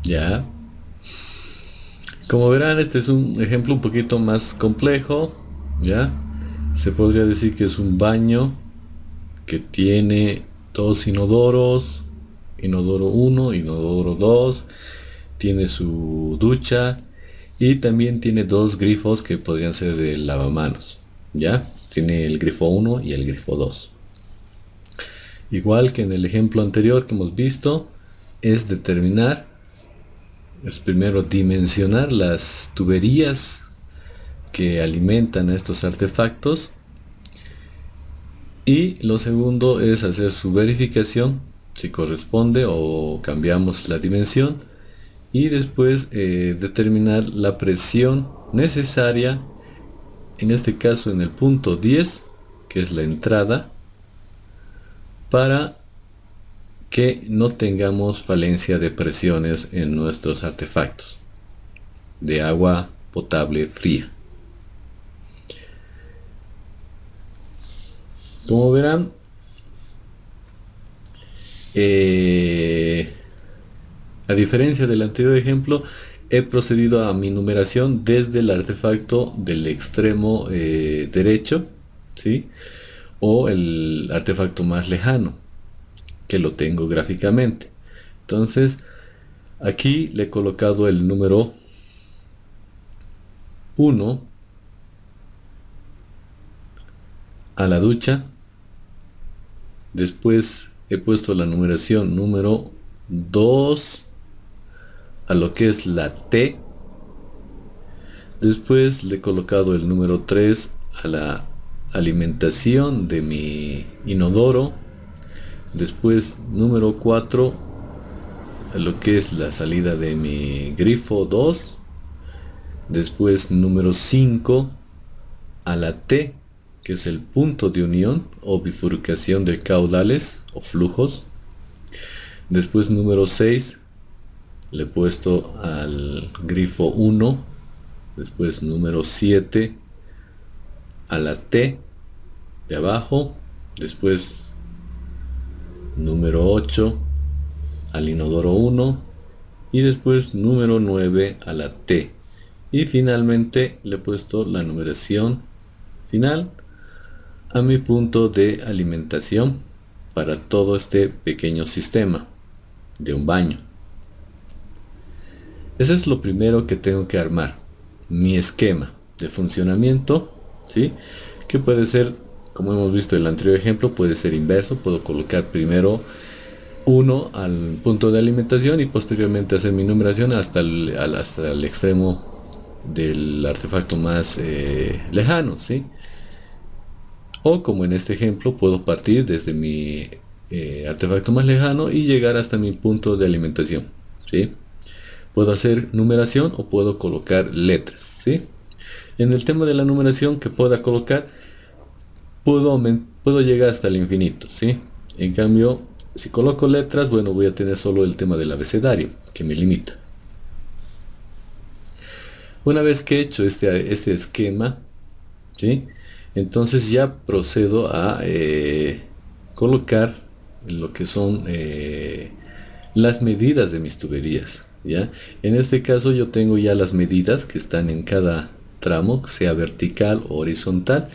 Ya. Como verán, este es un ejemplo un poquito más complejo. Ya. Se podría decir que es un baño que tiene dos inodoros, inodoro uno, inodoro 2, tiene su ducha y también tiene dos grifos que podrían ser de lavamanos. ¿Ya? Tiene el grifo uno y el grifo 2. Igual que en el ejemplo anterior que hemos visto, es determinar, es primero dimensionar las tuberías que alimentan a estos artefactos. Y lo segundo es hacer su verificación, si corresponde o cambiamos la dimensión. Y después determinar la presión necesaria, en este caso en el punto 10, que es la entrada, para que no tengamos falencia de presiones en nuestros artefactos de agua potable fría. Como verán, a diferencia del anterior ejemplo, he procedido a mi numeración desde el artefacto del extremo derecho, ¿sí? O el artefacto más lejano, que lo tengo gráficamente. Entonces, aquí le he colocado el número 1 a la ducha. Después he puesto la numeración número 2 a lo que es la T. Después le he colocado el número 3 a la alimentación de mi inodoro. Después número 4 a lo que es la salida de mi grifo 2. Después número 5 a la T, que es el punto de unión o bifurcación de caudales o flujos. Después número 6 le he puesto al grifo 1. Después número 7 a la T de abajo. Después número 8 al inodoro 1. Y después número 9 a la T. Y finalmente le he puesto la numeración final a mi punto de alimentación para todo este pequeño sistema de un baño. Eso es lo primero que tengo que armar, mi esquema de funcionamiento, ¿sí? Que puede ser, como hemos visto en el anterior ejemplo, puede ser inverso. Puedo colocar primero 1 al punto de alimentación y posteriormente hacer mi numeración hasta el extremo del artefacto más lejano, ¿sí? O como en este ejemplo, puedo partir desde mi artefacto más lejano y llegar hasta mi punto de alimentación, ¿sí? Puedo hacer numeración o puedo colocar letras, ¿sí? En el tema de la numeración que pueda colocar, puedo llegar hasta el infinito, ¿sí? En cambio, si coloco letras, bueno, voy a tener solo el tema del abecedario, que me limita. Una vez que he hecho este esquema, ¿sí? Entonces ya procedo a colocar lo que son las medidas de mis tuberías, ¿ya? En este caso yo tengo ya las medidas que están en cada tramo, sea vertical o horizontal.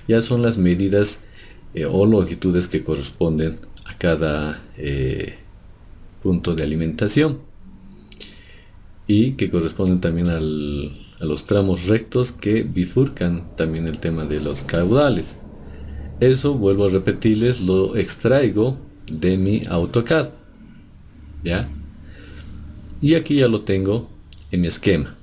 Ya son las medidas o longitudes que corresponden a cada punto de alimentación y que corresponden también a los tramos rectos que bifurcan también el tema de los caudales. Eso, vuelvo a repetirles, lo extraigo de mi AutoCAD, ¿ya? Y aquí ya lo tengo en mi esquema.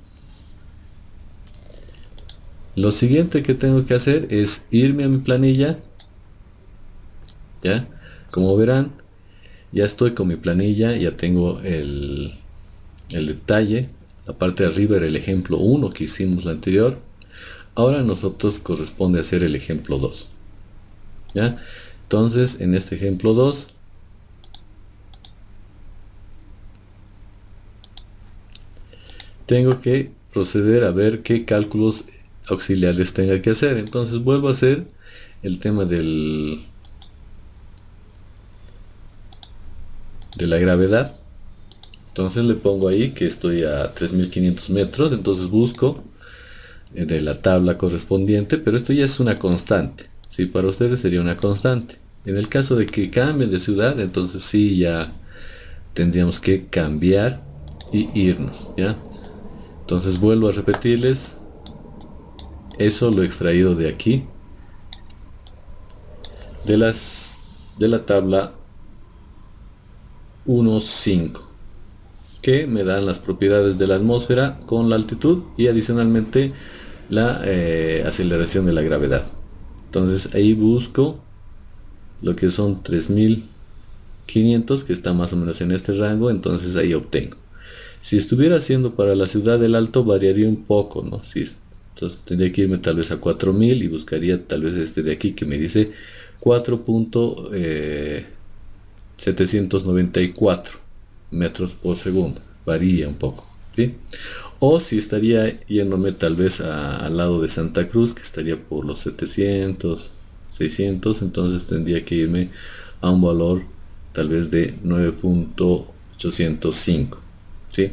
Lo siguiente que tengo que hacer es irme a mi planilla, ¿ya? Como verán, ya estoy con mi planilla, ya tengo el detalle. La parte de arriba era el ejemplo 1 que hicimos la anterior. Ahora a nosotros corresponde hacer el ejemplo 2, ¿ya? Entonces en este ejemplo 2 tengo que proceder a ver qué cálculos auxiliares tenga que hacer. Entonces vuelvo a hacer el tema de la gravedad. Entonces le pongo ahí que estoy a 3500 metros, entonces busco de la tabla correspondiente, pero esto ya es una constante, ¿sí? Para ustedes sería una constante. En el caso de que cambien de ciudad, entonces sí ya tendríamos que cambiar y irnos, ¿ya? Entonces vuelvo a repetirles, eso lo he extraído de aquí, de la tabla 1.5, que me dan las propiedades de la atmósfera con la altitud y adicionalmente la aceleración de la gravedad. Entonces ahí busco lo que son 3500, que está más o menos en este rango, entonces ahí obtengo. Si estuviera haciendo para la ciudad del Alto variaría un poco, ¿no? Entonces tendría que irme tal vez a 4000 y buscaría tal vez este de aquí que me dice 4.794 metros por segundo. Varía un poco, ¿sí? O si estaría yéndome tal vez al lado de Santa Cruz, que estaría por los 700, 600, entonces tendría que irme a un valor tal vez de 9.805, ¿sí?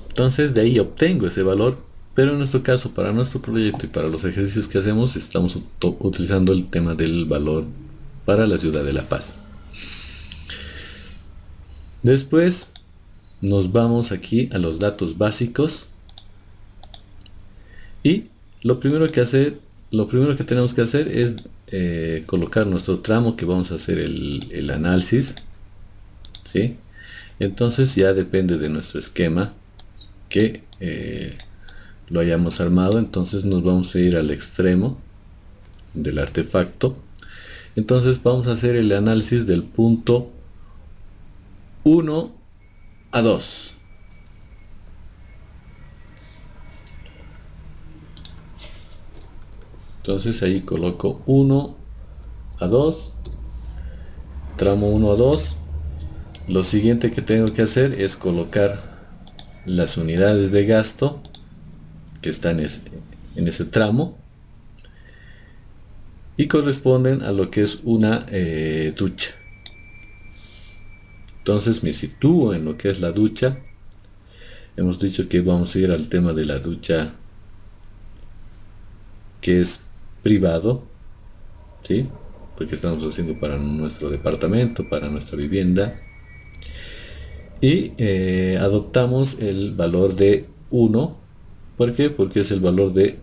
Entonces de ahí obtengo ese valor, pero en nuestro caso, para nuestro proyecto y para los ejercicios que hacemos, estamos utilizando el tema del valor para la ciudad de La Paz. Después nos vamos aquí a los datos básicos y lo primero que tenemos que hacer es colocar nuestro tramo que vamos a hacer el análisis, ¿sí? Entonces ya depende de nuestro esquema que lo hayamos armado. Entonces nos vamos a ir al extremo del artefacto. Entonces vamos a hacer el análisis del punto 1 a 2. Entonces ahí coloco 1 a 2, tramo 1 a 2. Lo siguiente que tengo que hacer es colocar las unidades de gasto que están en ese tramo y corresponden a lo que es una ducha. Entonces me sitúo en lo que es la ducha. Hemos dicho que vamos a ir al tema de la ducha que es privado, ¿sí? Porque estamos haciendo para nuestro departamento, para nuestra vivienda. Y adoptamos el valor de 1. ¿Por qué? Porque es el valor de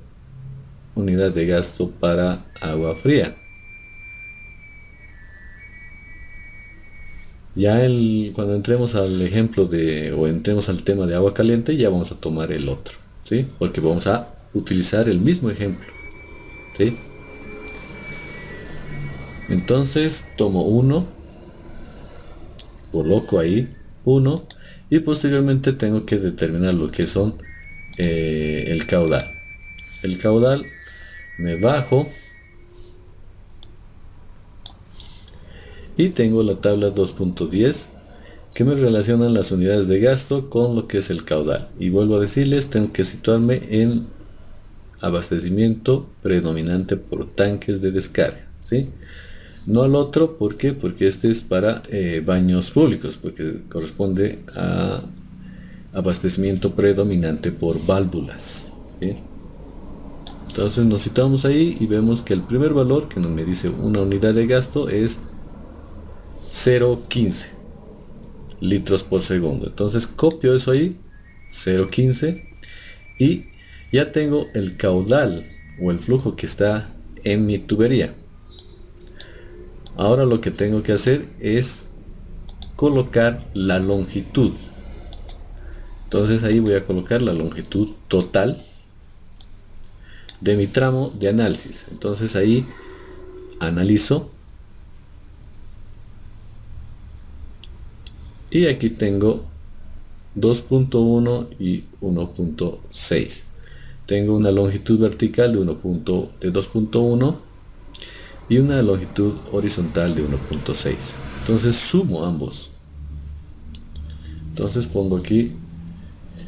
unidad de gasto para agua fría. Ya cuando entremos al ejemplo o entremos al tema de agua caliente, ya vamos a tomar el otro, ¿sí? Porque vamos a utilizar el mismo ejemplo, ¿sí? Entonces tomo 1, coloco ahí 1 y posteriormente tengo que determinar lo que son el caudal. El caudal me bajo y tengo la tabla 2.10 que me relacionan las unidades de gasto con lo que es el caudal. Y vuelvo a decirles, tengo que situarme en abastecimiento predominante por tanques de descarga, ¿sí? No al otro, ¿por qué? Porque este es para baños públicos, porque corresponde a abastecimiento predominante por válvulas, ¿sí? Entonces nos situamos ahí y vemos que el primer valor que me dice una unidad de gasto es 0.15 litros por segundo. Entonces copio eso ahí, 0.15, y ya tengo el caudal o el flujo que está en mi tubería. Ahora lo que tengo que hacer es colocar la longitud. Entonces ahí voy a colocar la longitud total de mi tramo de análisis. Entonces ahí analizo y aquí tengo 2.1 y 1.6. Tengo una longitud vertical de 2.1 y una longitud horizontal de 1.6. Entonces sumo ambos. Entonces pongo aquí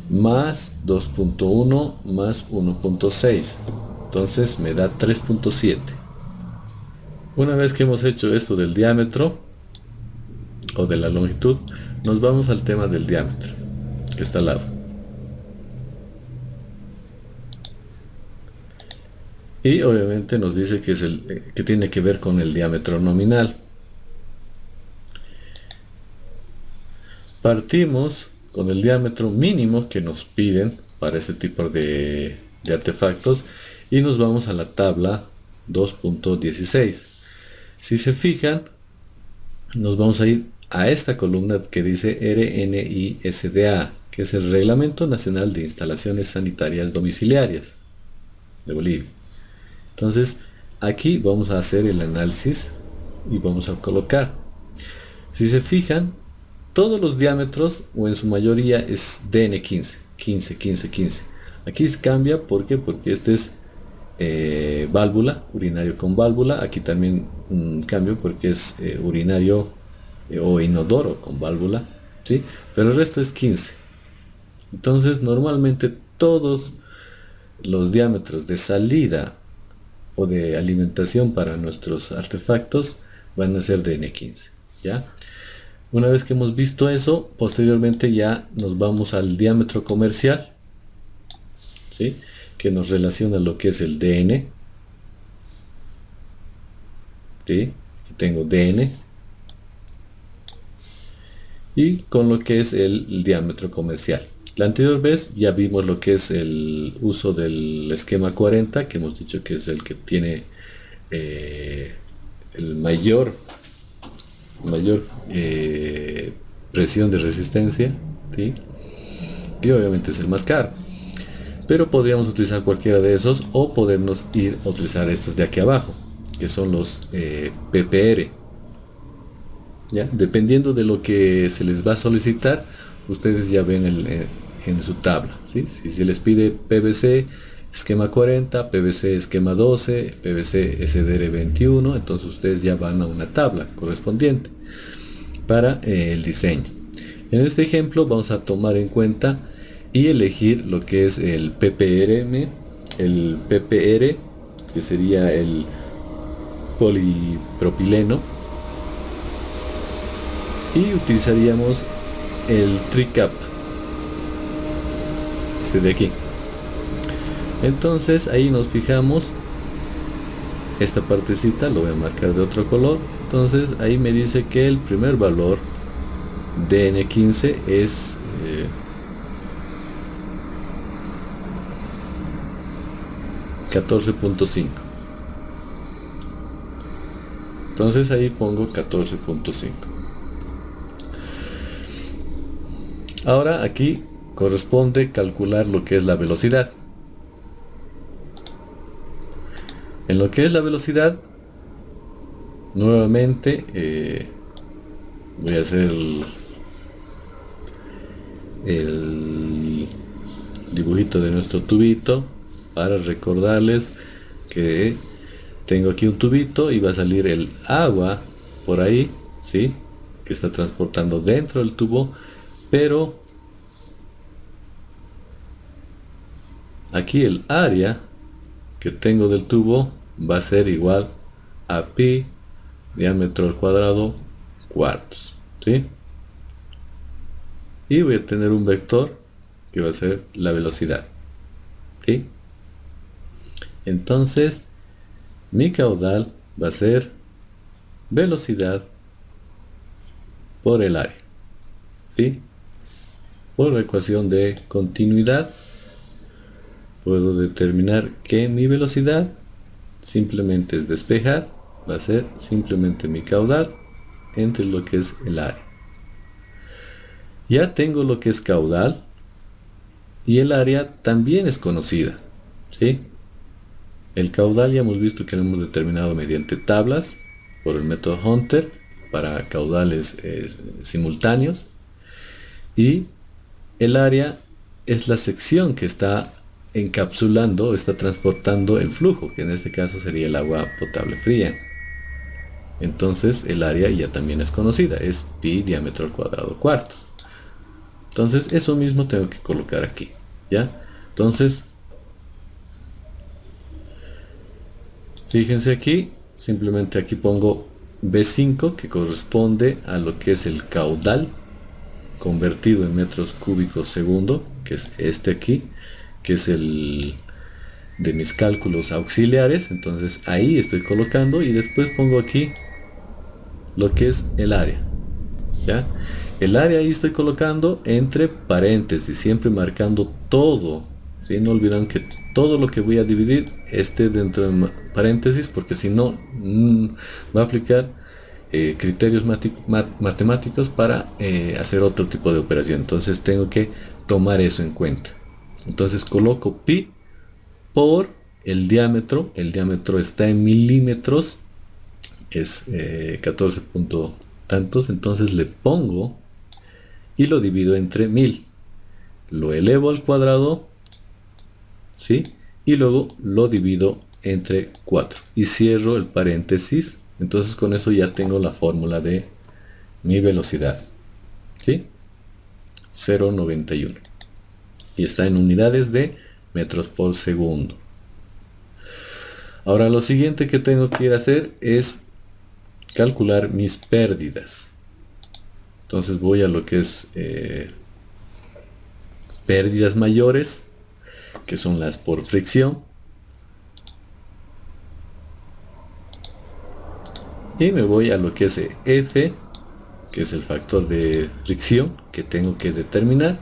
más 2.1 más 1.6. Entonces me da 3.7. Una vez que hemos hecho esto del diámetro, o de la longitud, nos vamos al tema del diámetro, que está al lado. Y obviamente nos dice que, que tiene que ver con el diámetro nominal. Partimos con el diámetro mínimo que nos piden para este tipo de artefactos y nos vamos a la tabla 2.16. Si se fijan, nos vamos a ir a esta columna que dice RNISDA, que es el Reglamento Nacional de Instalaciones Sanitarias Domiciliarias de Bolivia. Entonces, aquí vamos a hacer el análisis y vamos a colocar. Si se fijan, todos los diámetros, o en su mayoría, es DN15, 15, 15, 15. Aquí se cambia, ¿por qué? Porque este es válvula, urinario con válvula. Aquí también cambio porque es urinario o inodoro con válvula, ¿sí? Pero el resto es 15. Entonces, normalmente todos los diámetros de salida o de alimentación para nuestros artefactos van a ser de N15, ¿ya? Una vez que hemos visto eso, posteriormente ya nos vamos al diámetro comercial, ¿sí? Que nos relaciona lo que es el DN, ¿sí? Aquí tengo DN, y con lo que es el diámetro comercial. La anterior vez ya vimos lo que es el uso del esquema 40, que hemos dicho que es el que tiene el mayor presión de resistencia, ¿sí? Y obviamente es el más caro, pero podríamos utilizar cualquiera de esos o podernos ir a utilizar estos de aquí abajo, que son los PPR, ¿ya? Dependiendo de lo que se les va a solicitar, ustedes ya ven en su tabla, ¿sí? Si se les pide PVC esquema 40, PVC esquema 12, PVC SDR 21, entonces ustedes ya van a una tabla correspondiente para el diseño. En este ejemplo vamos a tomar en cuenta y elegir lo que es el PPRM, el PPR, que sería el polipropileno, y utilizaríamos el tricap, este de aquí. Entonces ahí nos fijamos, esta partecita lo voy a marcar de otro color. Entonces ahí me dice que el primer valor de N15 es 14.5. Entonces ahí pongo 14.5. Ahora aquí corresponde calcular lo que es la velocidad. En lo que es la velocidad, nuevamente voy a hacer el dibujito de nuestro tubito para recordarles que tengo aquí un tubito y va a salir el agua por ahí, ¿sí? Que está transportando dentro del tubo, pero aquí el área que tengo del tubo va a ser igual a pi diámetro al cuadrado cuartos, ¿sí? Y voy a tener un vector que va a ser la velocidad, ¿sí? Entonces mi caudal va a ser velocidad por el área, ¿sí? Por la ecuación de continuidad puedo determinar que mi velocidad simplemente es despejar, va a ser simplemente mi caudal entre lo que es el área. Ya tengo lo que es caudal y el área también es conocida, ¿sí? El caudal ya hemos visto que lo hemos determinado mediante tablas por el método Hunter para caudales simultáneos, y el área es la sección que está encapsulando, está transportando el flujo, que en este caso sería el agua potable fría. Entonces el área ya también es conocida, es pi diámetro al cuadrado cuartos. Entonces eso mismo tengo que colocar aquí, ¿ya? Entonces fíjense aquí, simplemente aquí pongo B5, que corresponde a lo que es el caudal convertido en metros cúbicos segundo, que es este aquí, que es el de mis cálculos auxiliares. Entonces ahí estoy colocando y después pongo aquí lo que es el área, ¿ya? El área ahí estoy colocando entre paréntesis, siempre marcando todo, ¿sí? No olvidan que todo lo que voy a dividir esté dentro de paréntesis, porque si no va a aplicar criterios matemáticos para hacer otro tipo de operación. Entonces tengo que tomar eso en cuenta. Entonces coloco pi por el diámetro está en milímetros, es 14 punto tantos, entonces le pongo y lo divido entre 1000, lo elevo al cuadrado, ¿sí? Y luego lo divido entre 4 y cierro el paréntesis. Entonces con eso ya tengo la fórmula de mi velocidad, ¿sí? 0,91 y está en unidades de metros por segundo. Ahora lo siguiente que tengo que ir a hacer es calcular mis pérdidas. Entonces voy a lo que es pérdidas mayores, que son las por fricción, y me voy a lo que es F, que es el factor de fricción que tengo que determinar.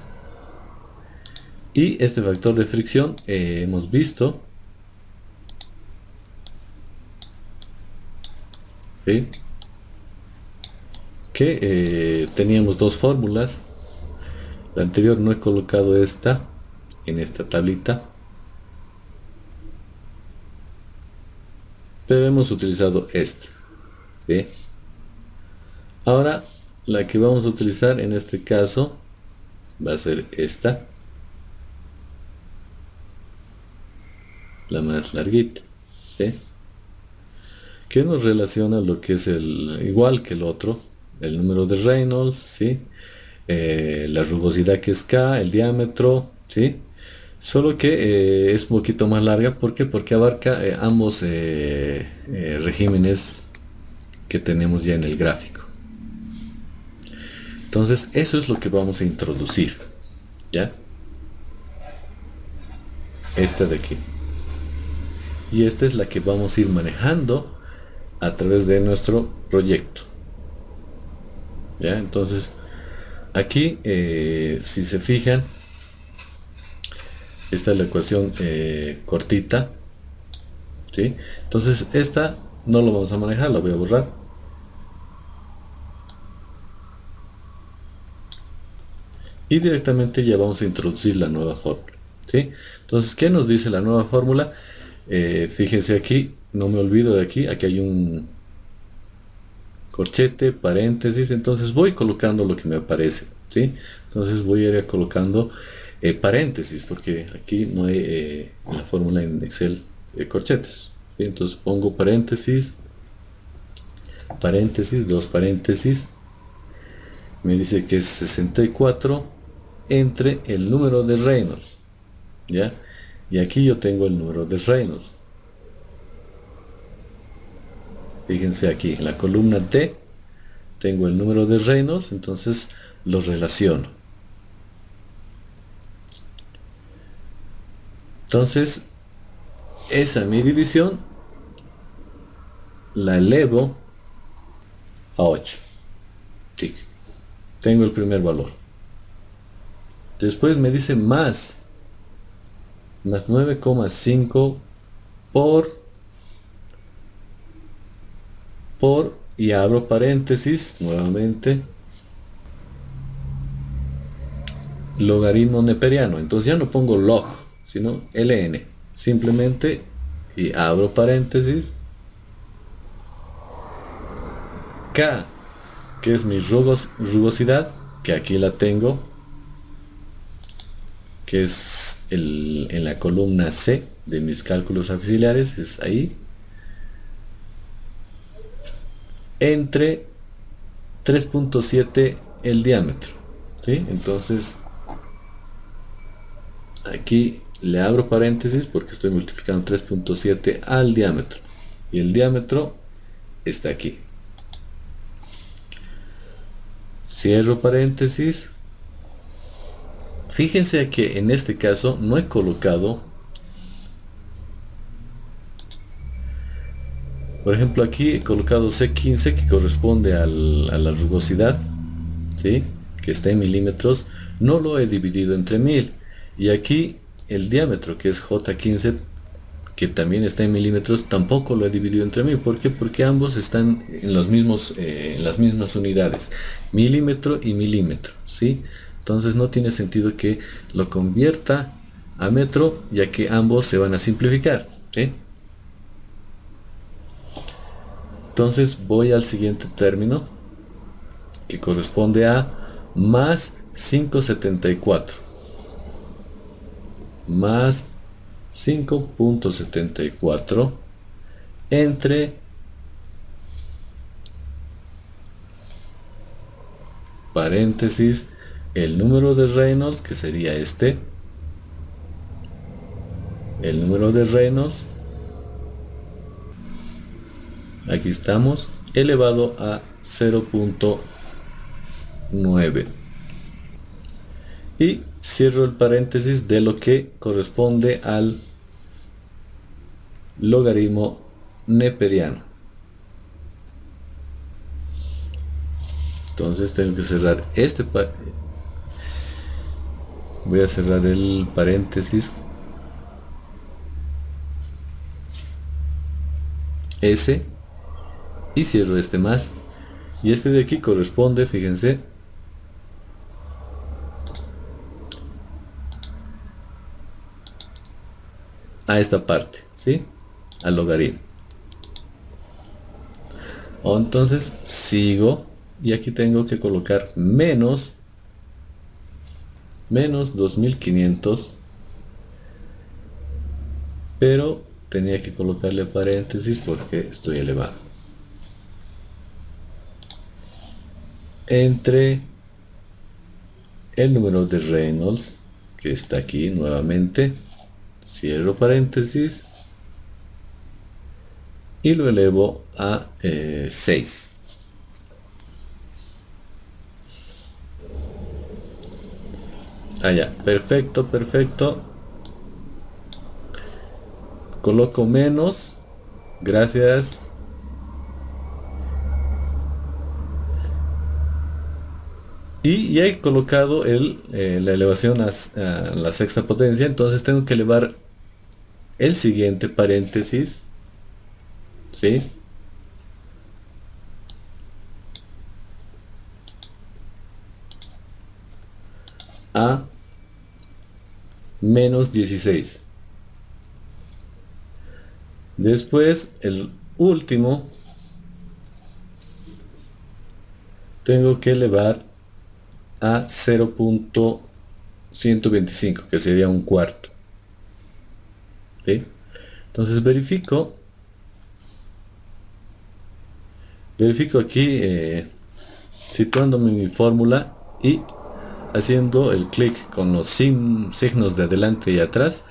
Y este factor de fricción hemos visto, ¿sí?, que teníamos dos fórmulas. La anterior no he colocado esta en esta tablita, pero hemos utilizado esta, ¿sí? Ahora la que vamos a utilizar en este caso va a ser esta, la más larguita, ¿sí?, que nos relaciona lo que es igual que el otro, el número de Reynolds, ¿sí?, la rugosidad que es K, el diámetro, ¿sí?, solo que es un poquito más larga. ¿Por qué? Porque abarca ambos regímenes que tenemos ya en el gráfico. Entonces eso es lo que vamos a introducir, ¿ya? Esta de aquí, y esta es la que vamos a ir manejando a través de nuestro proyecto, ¿ya? Entonces aquí, si se fijan, esta es la ecuación cortita, ¿sí? Entonces esta no lo vamos a manejar, la voy a borrar. Y directamente ya vamos a introducir la nueva fórmula, ¿sí? Entonces, ¿qué nos dice la nueva fórmula? Fíjense aquí, no me olvido de aquí hay un corchete, paréntesis. Entonces voy colocando lo que me aparece, ¿sí? Entonces voy a ir colocando paréntesis, porque aquí no hay la fórmula en Excel corchetes, ¿sí? Entonces pongo paréntesis, paréntesis, dos paréntesis, me dice que es 64 entre el número de Reynolds, ¿ya? Y aquí yo tengo el número de Reynolds. Fíjense aquí, en la columna D tengo el número de Reynolds, entonces los relaciono. Entonces, esa mi división la elevo a 8. Tic. Tengo el primer valor. Después me dice más 9,5 por, y abro paréntesis nuevamente, logaritmo neperiano. Entonces ya no pongo log, sino ln, simplemente, y abro paréntesis, K, que es mi rugosidad, que aquí la tengo, que es en la columna C de mis cálculos auxiliares, es ahí, entre 3.7 el diámetro, ¿sí? Entonces aquí le abro paréntesis porque estoy multiplicando 3.7 al diámetro, y el diámetro está aquí. cierro paréntesis. Fíjense que en este caso no he colocado, por ejemplo, aquí he colocado C15 que corresponde a la rugosidad, ¿sí? Que está en milímetros, no lo he dividido entre 1000. Y aquí el diámetro, que es J15, que también está en milímetros, tampoco lo he dividido entre 1000. ¿Por qué? Porque ambos están en los mismos, en las mismas unidades, milímetro y milímetro, ¿sí? Entonces no tiene sentido que lo convierta a metro, ya que ambos se van a simplificar, ¿sí? Entonces voy al siguiente término, que corresponde a más 5,74 más 5,74 entre paréntesis el número de Reynolds, que sería este, el número de Reynolds, aquí estamos, elevado a 0,9, y cierro el paréntesis de lo que corresponde al logaritmo neperiano. Entonces tengo que cerrar voy a cerrar el paréntesis S y cierro este más, y este de aquí corresponde, fíjense, a esta parte, ¿sí? Al logaritmo. Entonces sigo, y aquí tengo que colocar menos 2500, pero tenía que colocarle paréntesis porque estoy elevado, entre el número de Reynolds, que está aquí nuevamente, cierro paréntesis y lo elevo a 6. Allá, perfecto, perfecto. Coloco menos, gracias. Y ya he colocado la elevación a la sexta potencia, entonces tengo que elevar el siguiente paréntesis, ¿sí? A menos 16. Después, el último, tengo que elevar a 0,125, que sería un cuarto. ¿Sí? Entonces verifico aquí, situándome en mi fórmula y haciendo el clic con los signos de adelante y atrás,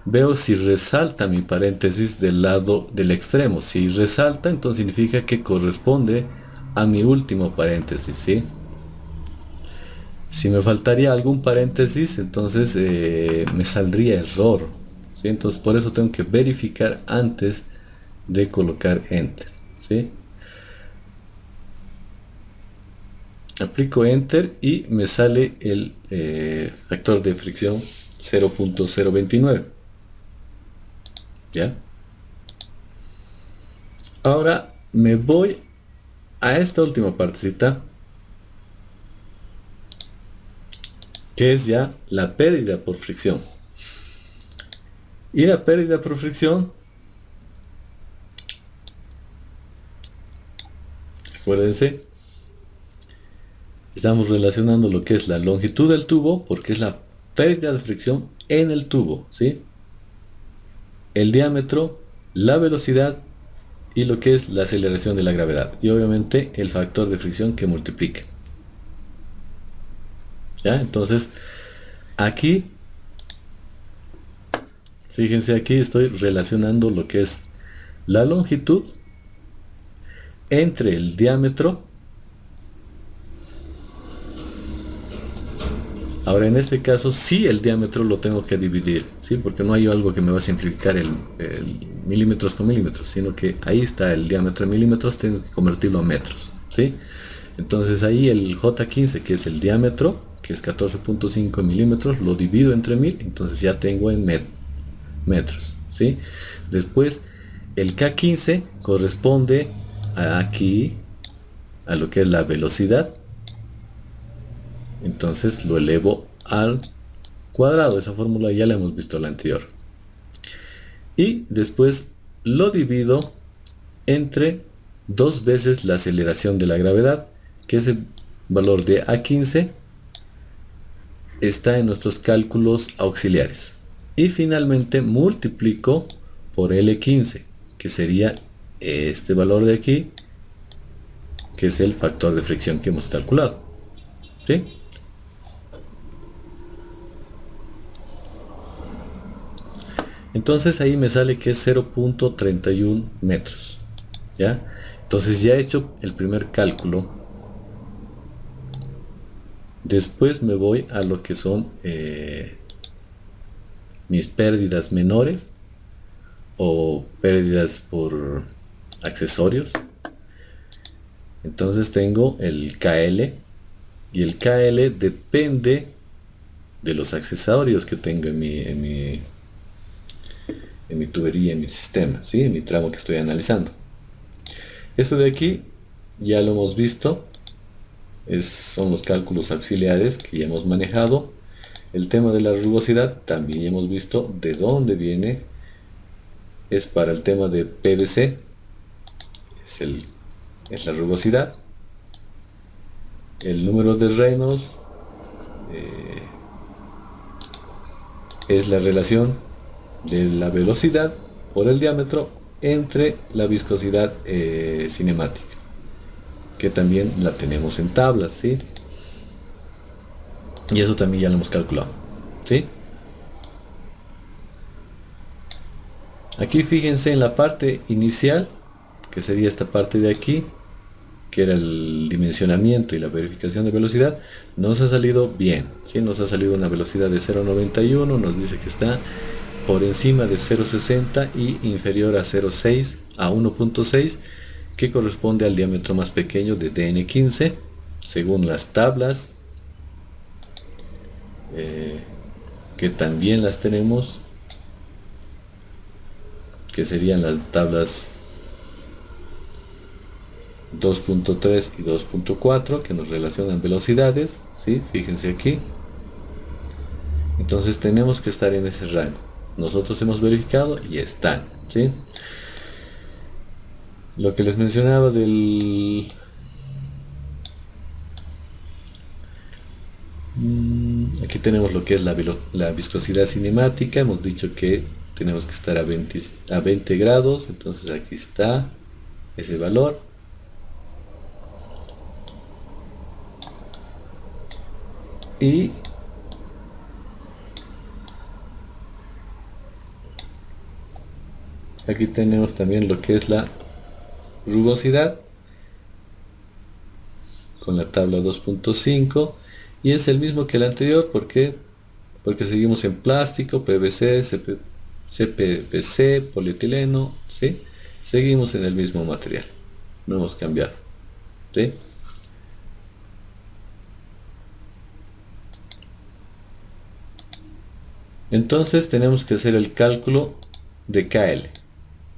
veo si resalta mi paréntesis del lado del extremo. Si resalta, entonces significa que corresponde a mi último paréntesis, ¿sí? Si me faltaría algún paréntesis, entonces me saldría error, ¿sí? Entonces por eso tengo que verificar antes de colocar Enter, ¿sí? Aplico Enter y me sale el factor de fricción 0,029. ¿Ya? Ahora me voy a esta última partecita, que es ya la pérdida por fricción. Y la pérdida por fricción, acuérdense, estamos relacionando lo que es la longitud del tubo, porque es la pérdida de fricción en el tubo, ¿sí? El diámetro, la velocidad y lo que es la aceleración de la gravedad. Y obviamente el factor de fricción que multiplica. ¿Ya? Entonces, aquí, fíjense, aquí estoy relacionando lo que es la longitud entre el diámetro Ahora en este caso sí el diámetro lo tengo que dividir, ¿sí? Porque no hay algo que me va a simplificar el milímetros con milímetros, sino que ahí está el diámetro en milímetros, tengo que convertirlo a metros, ¿sí? Entonces ahí el J15, que es el diámetro, que es 14.5 milímetros, lo divido entre 1000, entonces ya tengo en metros, ¿sí? Después el K15 corresponde aquí a lo que es la velocidad, entonces lo elevo al cuadrado. Esa fórmula ya la hemos visto la anterior, y después lo divido entre 2 veces la aceleración de la gravedad, que es el valor de A15, está en nuestros cálculos auxiliares, y finalmente multiplico por L15, que sería este valor de aquí, que es el factor de fricción que hemos calculado, ¿sí? Entonces ahí me sale que es 0.31 metros, ¿ya? Entonces ya he hecho el primer cálculo. Después me voy a lo que son mis pérdidas menores o pérdidas por accesorios. Entonces tengo el KL, y el KL depende de los accesorios que tenga en mi tubería, en mi sistema, ¿sí? En mi tramo que estoy analizando. Esto de aquí ya lo hemos visto, son los cálculos auxiliares que ya hemos manejado. El tema de la rugosidad también ya hemos visto de dónde viene, es para el tema de PVC, es la rugosidad. El número de Reynolds es la relación de la velocidad por el diámetro entre la viscosidad cinemática, que también la tenemos en tablas, ¿sí? Y eso también ya lo hemos calculado, ¿sí? Aquí fíjense en la parte inicial, que sería esta parte de aquí, que era el dimensionamiento y la verificación de velocidad, nos ha salido bien, ¿sí? Nos ha salido una velocidad de 0.91, nos dice que está por encima de 0.60 y inferior a 0.6 a 1.6, que corresponde al diámetro más pequeño de DN15, según las tablas, que también las tenemos, que serían las tablas 2.3 y 2.4, que nos relacionan velocidades, ¿sí? Fíjense aquí. Entonces tenemos que estar en ese rango. Nosotros hemos verificado y están, ¿sí? Lo que les mencionaba aquí tenemos lo que es la viscosidad cinemática. Hemos dicho que tenemos que estar a 20 grados, entonces aquí está ese valor. Y aquí tenemos también lo que es la rugosidad con la tabla 2.5, y es el mismo que el anterior. Porque seguimos en plástico, PVC, CPVC, polietileno, ¿sí? Seguimos en el mismo material, no hemos cambiado, ¿sí? Entonces tenemos que hacer el cálculo de KL,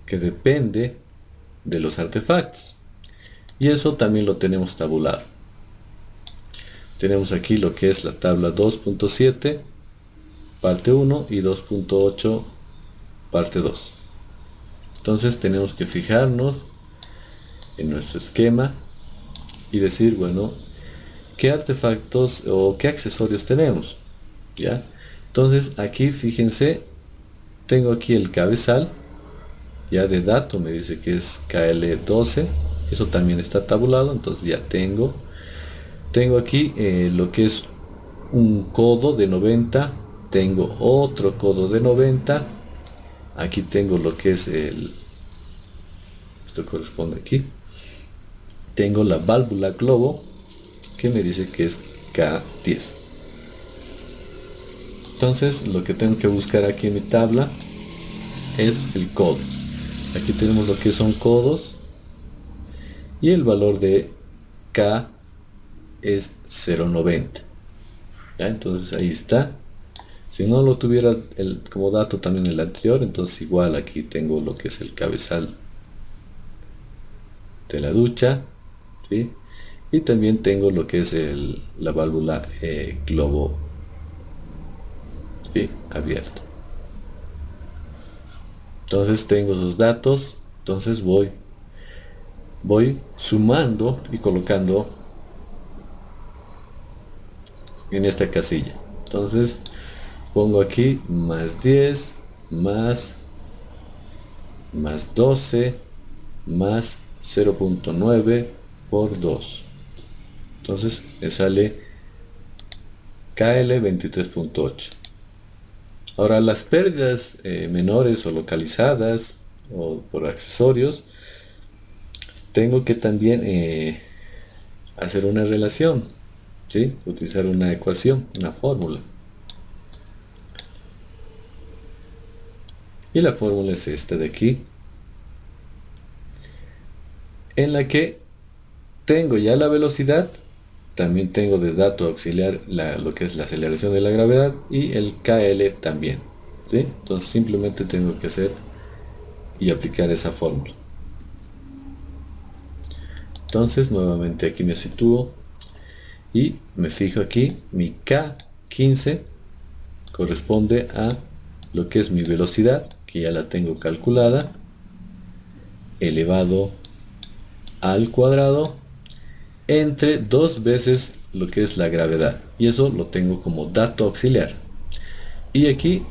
que depende de los artefactos, y eso también lo tenemos tabulado. Tenemos aquí lo que es la tabla 2.7 parte 1 y 2.8 parte 2. Entonces tenemos que fijarnos en nuestro esquema y decir, bueno, qué artefactos o qué accesorios tenemos, ¿ya? Entonces aquí fíjense, tengo aquí el cabezal, ya de dato me dice que es KL12, eso también está tabulado, entonces ya tengo aquí lo que es un codo de 90, tengo otro codo de 90, aquí tengo lo que es esto corresponde aquí, tengo la válvula globo, que me dice que es K10. Entonces lo que tengo que buscar aquí en mi tabla es el codo. Aquí tenemos lo que son codos y el valor de K es 0,90. ¿Ya? Entonces ahí está. Si no lo tuviera como dato también el anterior, entonces igual aquí tengo lo que es el cabezal de la ducha, ¿sí? Y también tengo lo que es la válvula globo, ¿sí? Abierta. Entonces tengo esos datos, entonces voy sumando y colocando en esta casilla. Entonces pongo aquí más 10 más 12 más 0,9 por 2. Entonces me sale KL 23,8. Ahora las pérdidas menores o localizadas o por accesorios, tengo que también hacer una relación, ¿sí? Utilizar una ecuación, una fórmula. Y la fórmula es esta de aquí, en la que tengo ya la velocidad, también tengo de dato auxiliar lo que es la aceleración de la gravedad y el KL también, ¿sí? Entonces simplemente tengo que hacer y aplicar esa fórmula. Entonces nuevamente aquí me sitúo y me fijo aquí, mi K15 corresponde a lo que es mi velocidad, que ya la tengo calculada, elevado al cuadrado entre 2 veces lo que es la gravedad, y eso lo tengo como dato auxiliar, y aquí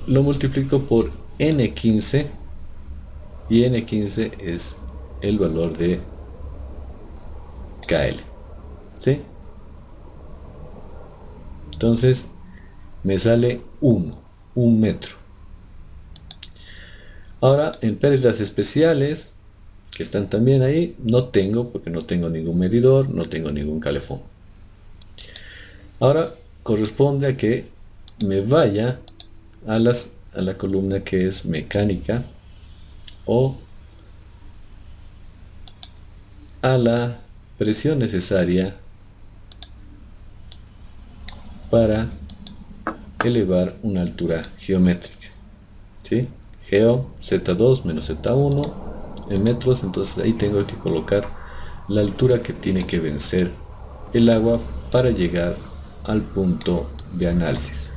lo multiplico por n15 y n15 es el valor de KL, ¿sí? Entonces me sale 1 metro. Ahora en pérdidas especiales, que están también ahí, no tengo, porque no tengo ningún medidor, no tengo ningún calefón. Ahora corresponde a que me vaya a la columna que es mecánica o a la presión necesaria para elevar una altura geométrica, ¿sí? Geo Z2 menos Z1 en metros. Entonces ahí tengo que colocar la altura que tiene que vencer el agua para llegar al punto de análisis.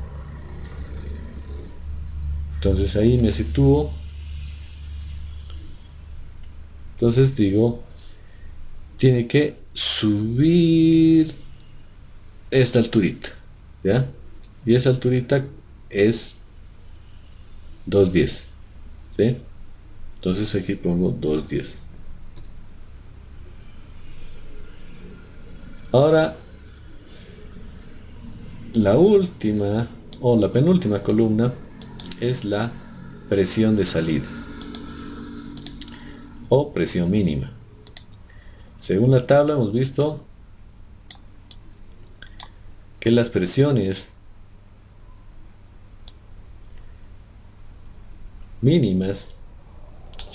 Entonces ahí me sitúo. Entonces digo, tiene que subir esta alturita, ¿ya? Y esa alturita es 210, ¿sí? Entonces aquí pongo 210. Ahora la última o la penúltima columna es la presión de salida o presión mínima. Según la tabla hemos visto que las presiones mínimas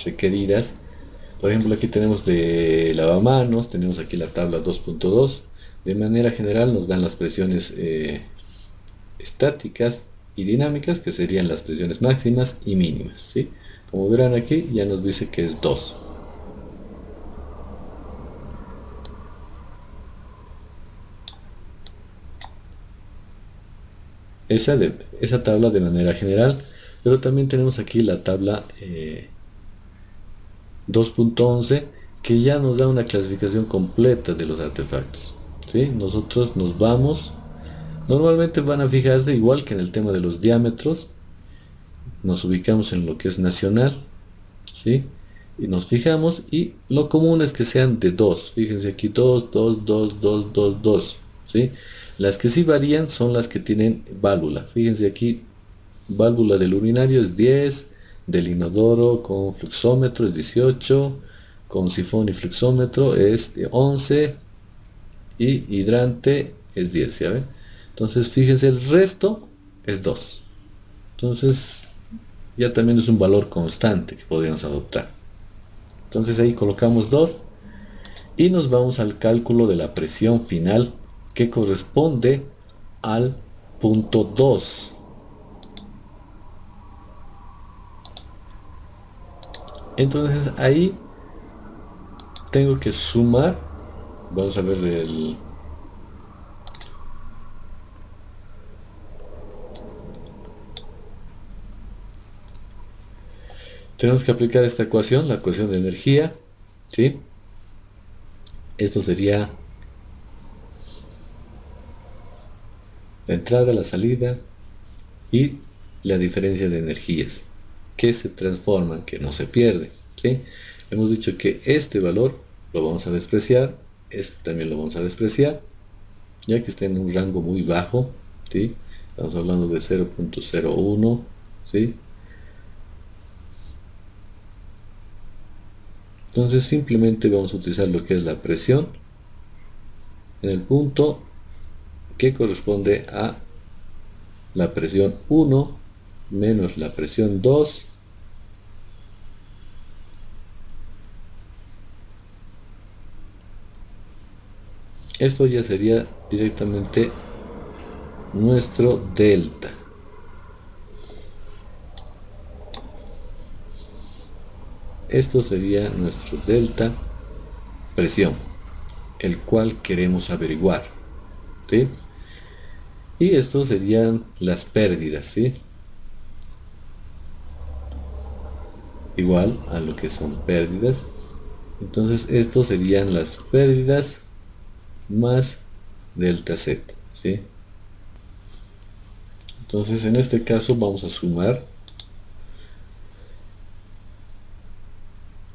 requeridas, por ejemplo aquí tenemos de lavamanos, tenemos aquí la tabla 2.2, de manera general nos dan las presiones estáticas y dinámicas, que serían las presiones máximas y mínimas, ¿sí? Como verán aquí ya nos dice que es 2. Esa tabla de manera general, pero también tenemos aquí la tabla 2.11, que ya nos da una clasificación completa de los artefactos, ¿sí? Nosotros nos vamos, normalmente van a fijarse igual que en el tema de los diámetros, nos ubicamos en lo que es nacional, ¿sí? Y nos fijamos, y lo común es que sean de 2, fíjense aquí 2, 2, 2, 2, 2, 2, ¿sí? Las que sí varían son las que tienen válvula, fíjense aquí, válvula del urinario es 10, del inodoro con fluxómetro es 18, con sifón y fluxómetro es 11, y hidrante es 10, ¿ya ven? Entonces fíjense, el resto es 2. Entonces ya también es un valor constante que podríamos adoptar. Entonces ahí colocamos 2 y nos vamos al cálculo de la presión final que corresponde al punto 2. Entonces ahí tengo que sumar. Vamos a ver tenemos que aplicar esta ecuación, la ecuación de energía, ¿sí? Esto sería la entrada, la salida y la diferencia de energías que se transforman, que no se pierden, ¿sí? Hemos dicho que este valor lo vamos a despreciar, este también lo vamos a despreciar, ya que está en un rango muy bajo, ¿sí? Estamos hablando de 0.01, ¿sí? Entonces simplemente vamos a utilizar lo que es la presión en el punto que corresponde a la presión 1 menos la presión 2 esto ya sería directamente nuestro delta. Esto sería nuestro delta presión, el cual queremos averiguar, ¿sí? Y esto serían las pérdidas, ¿sí? Igual a lo que son pérdidas. Entonces esto serían las pérdidas más delta Z, ¿sí? Entonces en este caso vamos a sumar.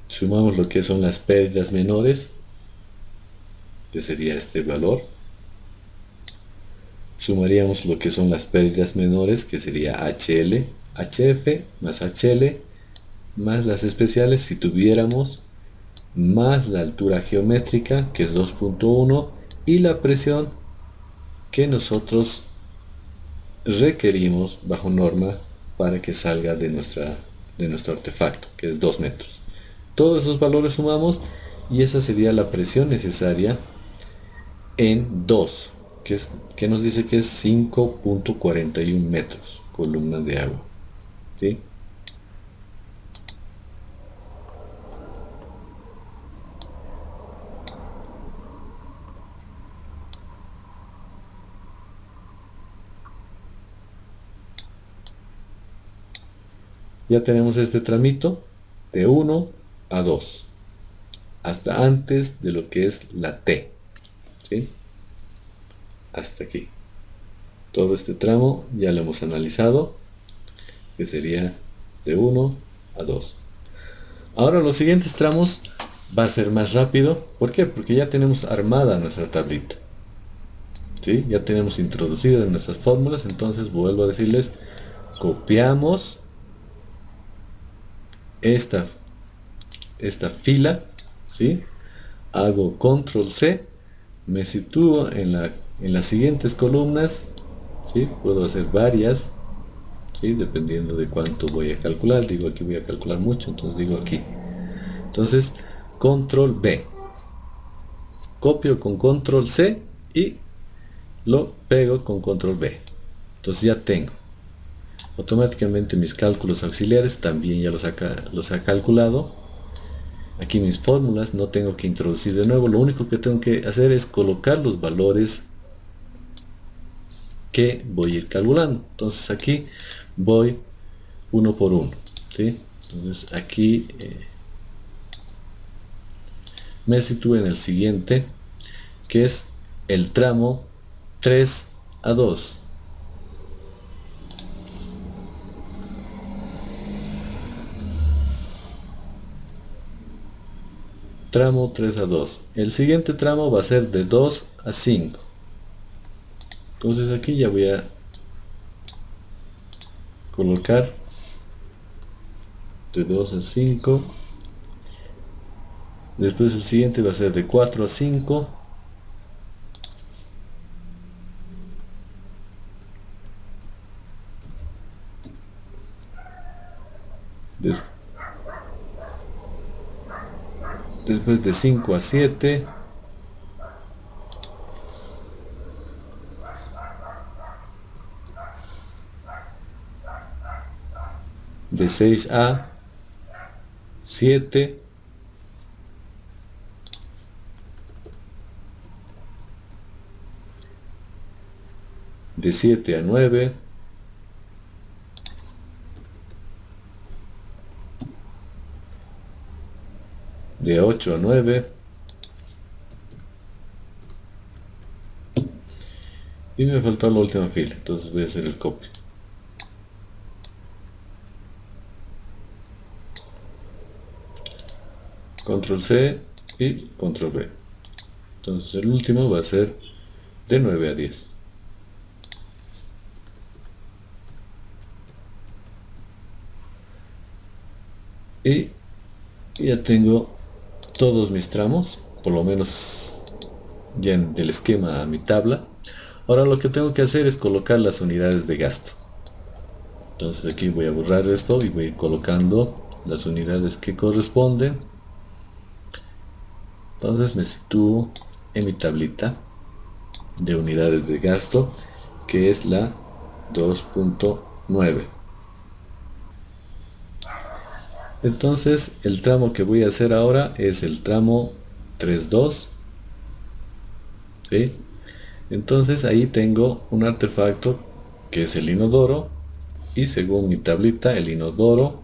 Sumamos lo que son las pérdidas menores, que sería este valor. Sumaríamos lo que son las pérdidas menores, que sería HL, HF más HL, más las especiales si tuviéramos, más la altura geométrica, que es 2.1, y la presión que nosotros requerimos bajo norma para que salga de nuestro artefacto, que es 2 metros. Todos esos valores sumamos y esa sería la presión necesaria en 2, que nos dice que es 5.41 metros columna de agua, ¿sí? Ya tenemos este tramito de 1 a 2 hasta antes de lo que es la T, ¿sí? Hasta aquí todo este tramo ya lo hemos analizado, que sería de 1 a 2. Ahora los siguientes tramos va a ser más rápido. ¿Por qué? Porque ya tenemos armada nuestra tablita, ¿sí? Ya tenemos introducidas nuestras fórmulas. Entonces vuelvo a decirles, copiamos esta fila, ¿sí? Hago control C, me sitúo en las siguientes columnas, ¿sí? Puedo hacer varias, ¿sí? Dependiendo de cuánto voy a calcular. Digo aquí voy a calcular mucho, entonces digo aquí. Entonces control B, copio con control C y lo pego con control B. Entonces ya tengo automáticamente mis cálculos auxiliares, también ya los ha calculado. Aquí mis fórmulas, no tengo que introducir de nuevo. Lo único que tengo que hacer es colocar los valores que voy a ir calculando. Entonces aquí voy uno por uno, ¿sí? Entonces aquí me sitúo en el siguiente, que es el tramo 3 a 2. Tramo 3 a 2. El siguiente tramo va a ser de 2 a 5. Entonces aquí ya voy a colocar de 2 a 5. Después el siguiente va a ser de 4 a 5. después de 5 a 7, de 6 a 7, de 7 a 9, de 8 a 9, y me faltó la última fila, entonces voy a hacer el copy. Control C y Control V. Entonces el último va a ser de 9 a 10. Y ya tengo todos mis tramos, por lo menos ya del esquema a mi tabla. Ahora lo que tengo que hacer es colocar las unidades de gasto. Entonces aquí voy a borrar esto y voy a ir colocando las unidades que corresponden. Entonces me sitúo en mi tablita de unidades de gasto, que es la 2.9. Entonces el tramo que voy a hacer ahora es el tramo 3.2, ¿sí? Entonces ahí tengo un artefacto que es el inodoro, y según mi tablita el inodoro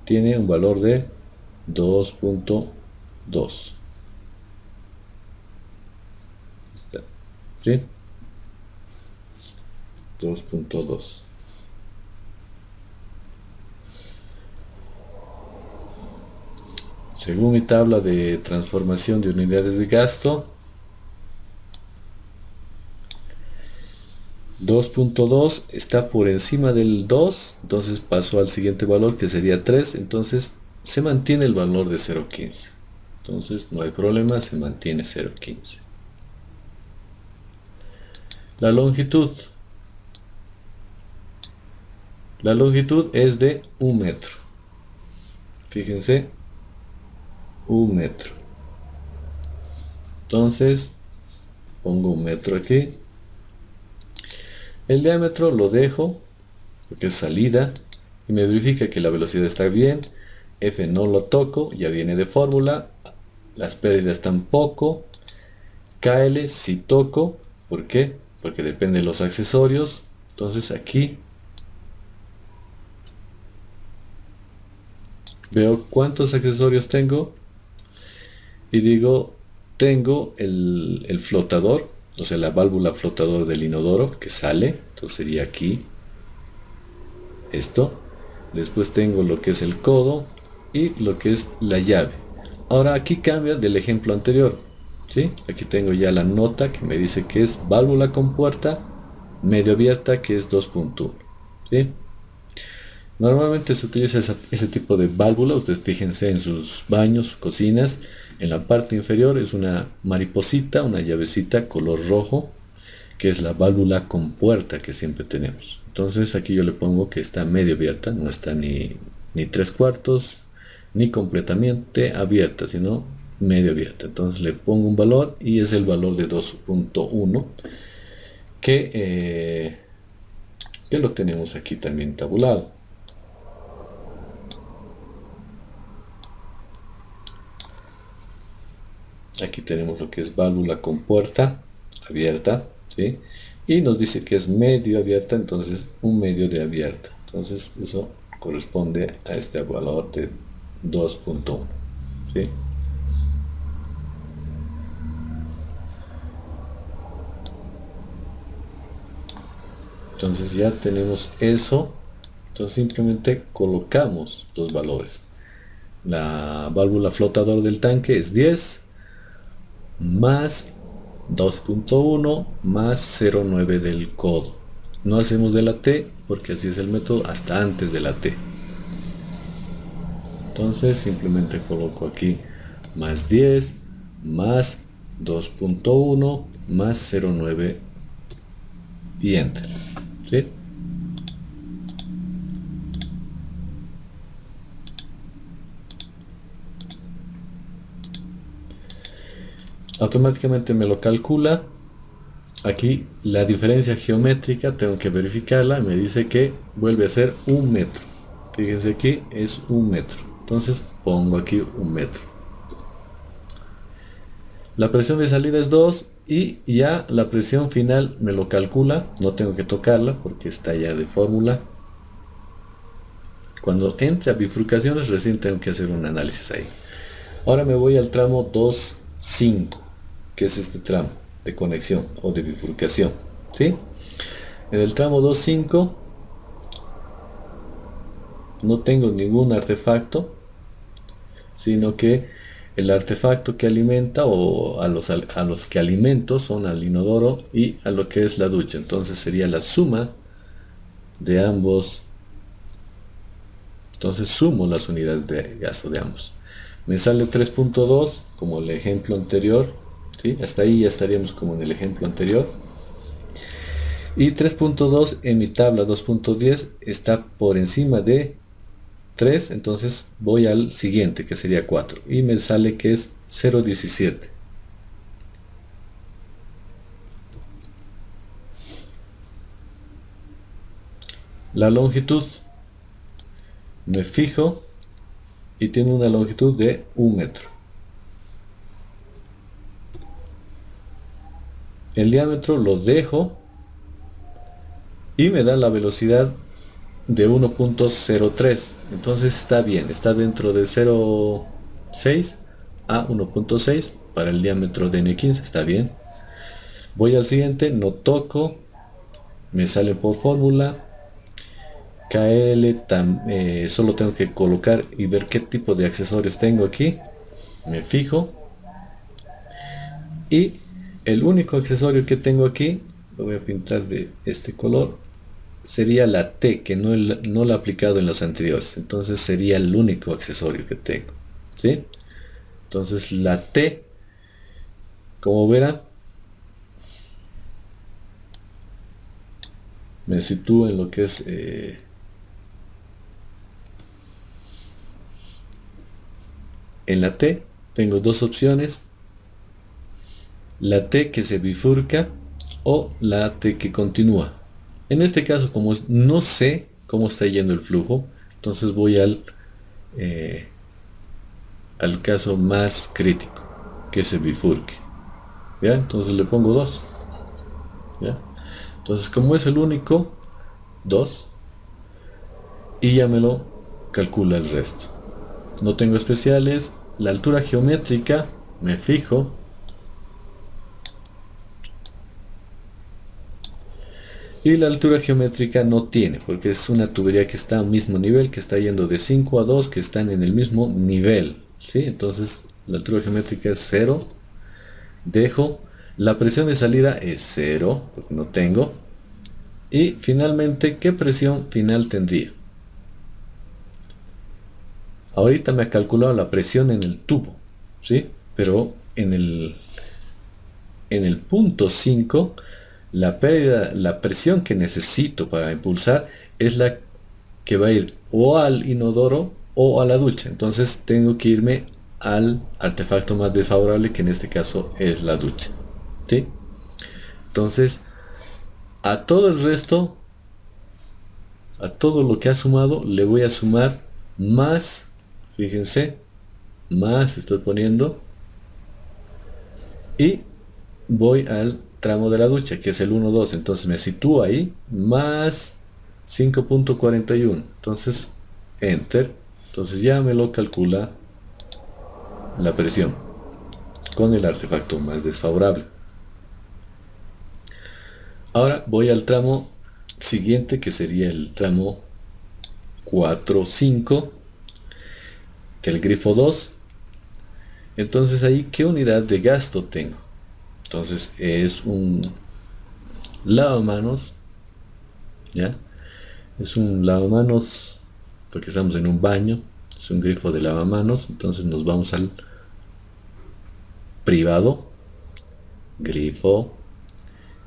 tiene un valor de 2.2, ¿sí? 2.2. Según mi tabla de transformación de unidades de gasto, 2.2 está por encima del 2, entonces paso al siguiente valor que sería 3, entonces se mantiene el valor de 0.15. Entonces no hay problema, se mantiene 0.15. La longitud. La longitud es de 1 metro. Fíjense, 1 metro. Entonces pongo 1 metro aquí. El diámetro lo dejo porque es salida y me verifica que la velocidad está bien. F no lo toco, ya viene de fórmula. Las pérdidas tampoco. KL si toco. ¿Por qué? Porque depende de los accesorios. Entonces aquí veo cuántos accesorios tengo y digo, tengo el flotador, o sea, la válvula flotador del inodoro que sale, entonces sería aquí esto. Después tengo lo que es el codo y lo que es la llave. Ahora aquí cambia del ejemplo anterior, ¿sí? Aquí tengo ya la nota que me dice que es válvula con puerta medio abierta, que es 2.1, ¿sí? Normalmente se utiliza ese tipo de válvula. Ustedes fíjense en sus baños, cocinas, en la parte inferior es una mariposita, una llavecita color rojo, que es la válvula con puerta que siempre tenemos. Entonces aquí yo le pongo que está medio abierta, no está ni 3/4 ni completamente abierta, sino medio abierta. Entonces le pongo un valor y es el valor de 2.1 que lo tenemos aquí también tabulado. Aquí tenemos lo que es válvula con puerta abierta, ¿sí? Y nos dice que es medio abierta, entonces un medio de abierta. Entonces eso corresponde a este valor de 2.1, ¿sí? Entonces ya tenemos eso. Entonces simplemente colocamos los valores. La válvula flotador del tanque es 10 más 2.1 más 0.9 del codo. No hacemos de la T porque así es el método hasta antes de la T. Entonces simplemente coloco aquí más 10 más 2.1 más 0.9 y enter, ¿sí? automáticamente me lo calcula. Aquí la diferencia geométrica tengo que verificarla, me dice que vuelve a ser 1 metro. Fíjense aquí es 1 metro, entonces pongo aquí 1 metro. La presión de salida es 2 y ya la presión final me lo calcula, no tengo que tocarla porque está ya de fórmula. Cuando entre a bifurcaciones recién tengo que hacer un análisis ahí. Ahora me voy al tramo 2.5, que es este tramo de conexión o de bifurcación, ¿sí? En el tramo 2.5 no tengo ningún artefacto, sino que el artefacto que alimenta o a los que alimento son al inodoro y a lo que es la ducha. Entonces sería la suma de ambos. Entonces sumo las unidades de gasto de ambos. Me sale 3.2 como el ejemplo anterior, ¿sí? Hasta ahí ya estaríamos como en el ejemplo anterior. Y 3.2 en mi tabla 2.10 está por encima de 3, entonces voy al siguiente que sería 4 y me sale que es 0.17. La longitud, me fijo y tiene una longitud de 1 metro. El diámetro lo dejo y me da la velocidad de 1.03, entonces está bien, está dentro de 0.6 a 1.6 para el diámetro de N15, está bien. Voy al siguiente, no toco, me sale por fórmula. KL solo tengo que colocar y ver qué tipo de accesorios tengo aquí, me fijo y el único accesorio que tengo aquí, lo voy a pintar de este color, sería la T, que no la he aplicado en los anteriores, entonces sería el único accesorio que tengo, ¿sí? Entonces la T, como verán, me sitúo en lo que es en la T tengo dos opciones: la T que se bifurca o la T que continúa. En este caso, como no sé cómo está yendo el flujo, entonces voy al caso más crítico, que se bifurque. ¿Ya? Entonces le pongo 2. ¿Ya? Entonces, como es el único, 2, y ya me lo calcula el resto. No tengo especiales. La altura geométrica, me fijo, y la altura geométrica no tiene, porque es una tubería que está al mismo nivel, que está yendo de 5 a 2, que están en el mismo nivel, ¿sí? Entonces la altura geométrica es 0. Dejo. La presión de salida es 0, porque no tengo. Y finalmente, ¿qué presión final tendría? Ahorita me ha calculado la presión en el tubo, ¿sí? Pero en el punto 5, la presión que necesito para impulsar es la que va a ir o al inodoro o a la ducha. Entonces tengo que irme al artefacto más desfavorable, que en este caso es la ducha, ¿sí? Entonces a todo el resto, a todo lo que ha sumado, le voy a sumar más, fíjense, más estoy poniendo, y voy al tramo de la ducha, que es el 1.2, entonces me sitúo ahí, más 5.41, entonces enter, entonces ya me lo calcula la presión con el artefacto más desfavorable. Ahora voy al tramo siguiente, que sería el tramo 4.5, que el grifo 2. Entonces ahí, ¿qué unidad de gasto tengo? Entonces es un lavamanos, ¿ya? Es un lavamanos porque estamos en un baño, es un grifo de lavamanos. Entonces nos vamos al privado, grifo,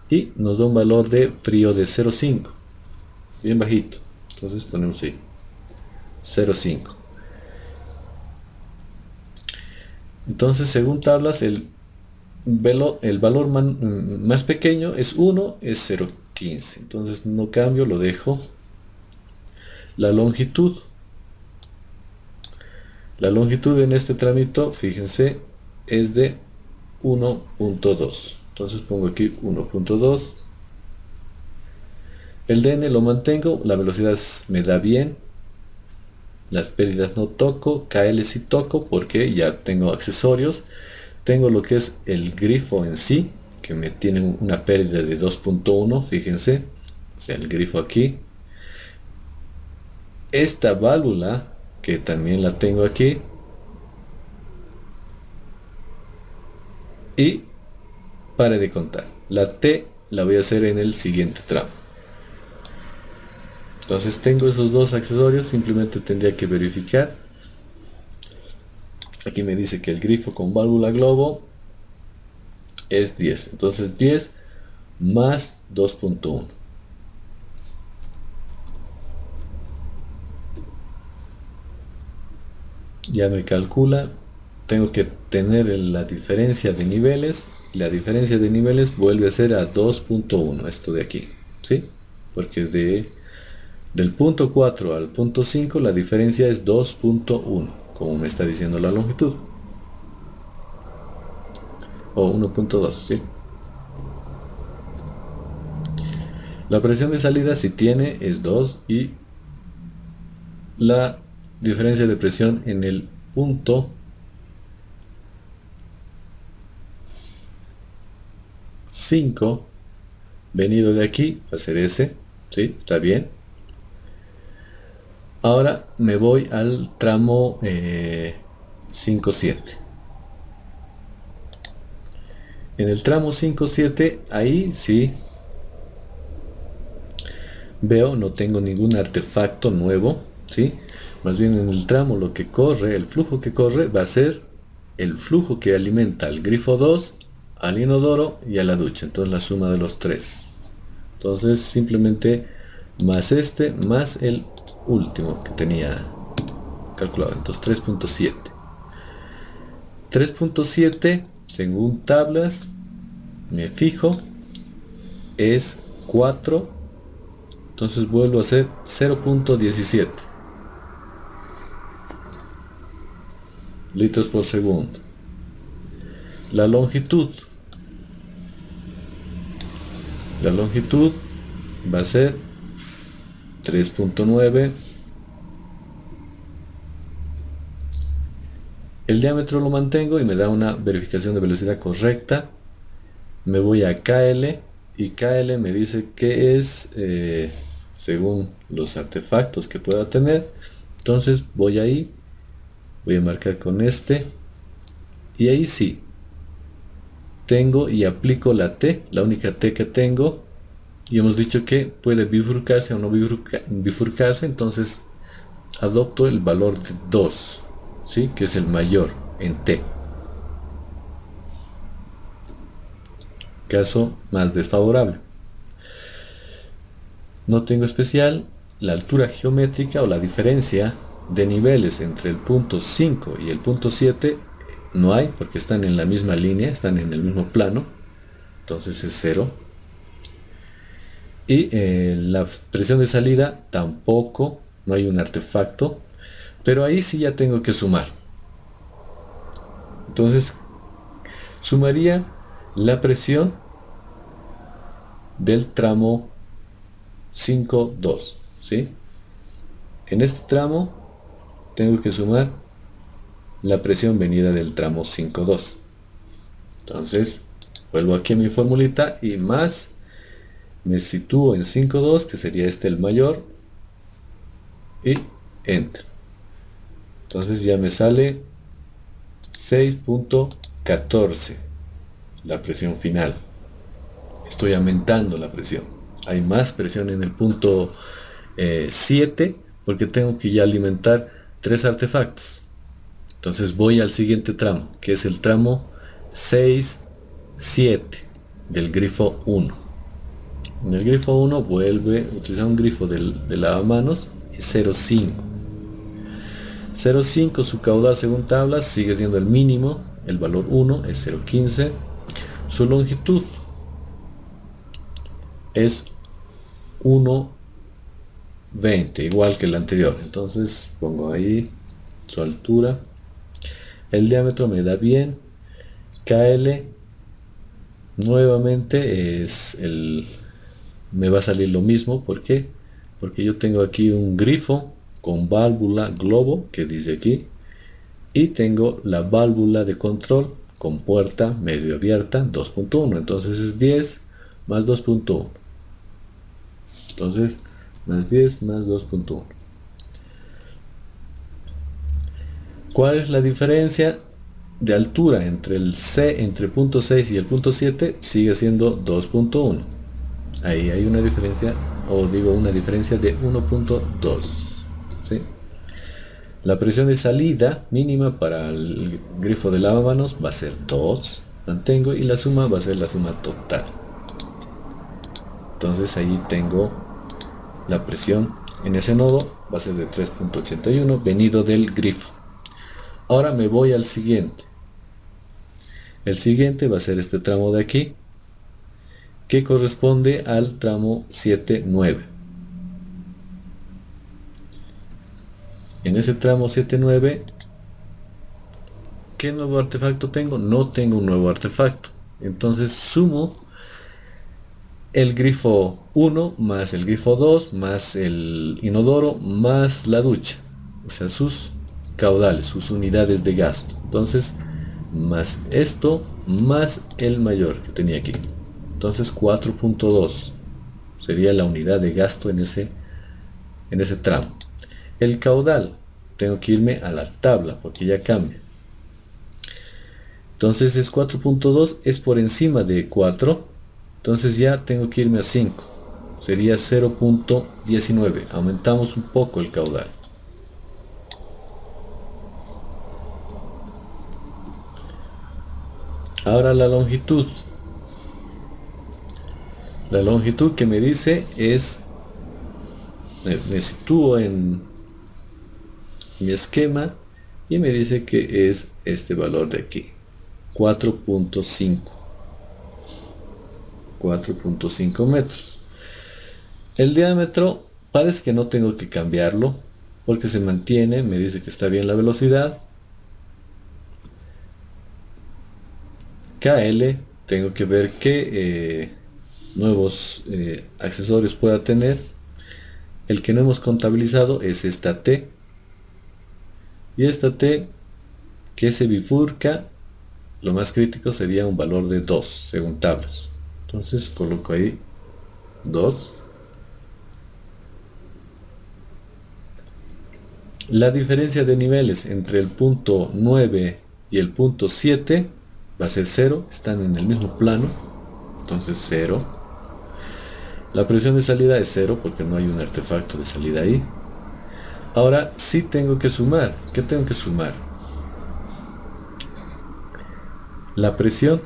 y nos da un valor de frío de 0.5, bien bajito. Entonces ponemos ahí 0.5. Entonces, según tablas, el el valor más pequeño es 1, es 0,15. Entonces no cambio, lo dejo. La longitud. La longitud en este trámite, fíjense, es de 1.2. Entonces pongo aquí 1.2. El DN lo mantengo, la velocidad me da bien. Las pérdidas no toco, KL sí toco porque ya tengo accesorios. Tengo lo que es el grifo en sí, que me tiene una pérdida de 2.1, fíjense. O sea, el grifo aquí. Esta válvula, que también la tengo aquí. Y pare de contar. La T la voy a hacer en el siguiente tramo. Entonces tengo esos dos accesorios, simplemente tendría que verificar. Aquí me dice que el grifo con válvula globo es 10. Entonces 10 más 2.1. Ya me calcula. Tengo que tener la diferencia de niveles. La diferencia de niveles vuelve a ser a 2.1. Esto de aquí, ¿sí? Porque del punto 4 al punto 5 la diferencia es 2.1, como me está diciendo la longitud. O 1.2, ¿sí? La presión de salida, si tiene, es 2, y la diferencia de presión en el punto 5 venido de aquí va a ser ese, ¿sí? Está bien. Ahora me voy al tramo 5-7. En el tramo 5-7, ahí sí veo, no tengo ningún artefacto nuevo, ¿sí? Más bien en el tramo lo que corre, el flujo que corre va a ser el flujo que alimenta al grifo 2, al inodoro y a la ducha. Entonces la suma de los tres. Entonces simplemente más este, más el último que tenía calculado. Entonces 3.7. 3.7, según tablas, me fijo, es 4. Entonces vuelvo a hacer 0.17 litros por segundo. La longitud va a ser 3.9. El diámetro lo mantengo y me da una verificación de velocidad correcta. Me voy a KL y KL me dice que es según los artefactos que pueda tener. Entonces voy ahí, voy a marcar con este, y ahí sí tengo y aplico la T, la única T que tengo, y hemos dicho que puede bifurcarse o no bifurcarse. Entonces adopto el valor de 2, ¿sí? Que es el mayor en T. Caso más desfavorable. No tengo especial. La altura geométrica o la diferencia de niveles entre el punto 5 y el punto 7 no hay, porque están en la misma línea, están en el mismo plano. Entonces es 0. Y la presión de salida tampoco, no hay un artefacto, pero ahí sí ya tengo que sumar. Entonces sumaría la presión del tramo 5.2, ¿sí? En este tramo tengo que sumar la presión venida del tramo 5.2. Entonces vuelvo aquí a mi formulita y más me sitúo en 5.2, que sería este el mayor, y enter. Entonces ya me sale 6.14 la presión final. Estoy aumentando la presión. Hay más presión en el punto 7 porque tengo que ya alimentar 3 artefactos. Entonces voy al siguiente tramo, que es el tramo 6-7 del grifo 1. En el grifo 1 vuelve a utilizar un grifo de lavamanos y 0.5. 0.5, su caudal según tablas sigue siendo el mínimo, el valor 1 es 0.15. Su longitud es 1,20, igual que el anterior. Entonces pongo ahí su altura. El diámetro me da bien. KL nuevamente me va a salir lo mismo. ¿Por qué? Porque yo tengo aquí un grifo con válvula globo, que dice aquí, y tengo la válvula de control con puerta medio abierta 2.1. Entonces es 10 más 2.1. Entonces más 10 más 2.1. ¿Cuál es la diferencia de altura entre entre el punto 6 y el punto 7? Sigue siendo 2.1. Ahí hay una diferencia, o digo una diferencia de 1.2. ¿sí? La presión de salida mínima para el grifo de lavamanos va a ser 2, mantengo, y la suma va a ser la suma total. Entonces ahí tengo la presión en ese nodo, va a ser de 3.81 venido del grifo. Ahora me voy al siguiente. El siguiente va a ser este tramo de aquí, que corresponde al tramo 7.9. En ese tramo 7.9, ¿qué nuevo artefacto tengo? No tengo un nuevo artefacto. Entonces sumo el grifo 1 más el grifo 2 más el inodoro más la ducha. O sea, sus caudales, sus unidades de gasto. Entonces, más esto, más el mayor que tenía aquí. Entonces 4.2 sería la unidad de gasto en ese tramo. El caudal, tengo que irme a la tabla porque ya cambia. Entonces es 4.2, es por encima de 4. Entonces ya tengo que irme a 5. Sería 0.19. Aumentamos un poco el caudal. Ahora la longitud. La longitud que me dice es, me sitúo en mi esquema y me dice que es este valor de aquí, 4.5. 4.5 metros. El diámetro parece que no tengo que cambiarlo porque se mantiene, me dice que está bien la velocidad. KL, tengo que ver qué nuevos accesorios pueda tener. El que no hemos contabilizado es esta T, y esta T que se bifurca, lo más crítico sería un valor de 2 según tablas. Entonces coloco ahí 2. La diferencia de niveles entre el punto 9 y el punto 7 va a ser 0, están en el mismo plano, entonces 0. La presión de salida es 0 porque no hay un artefacto de salida ahí. Ahora sí tengo que sumar. ¿Qué tengo que sumar? La presión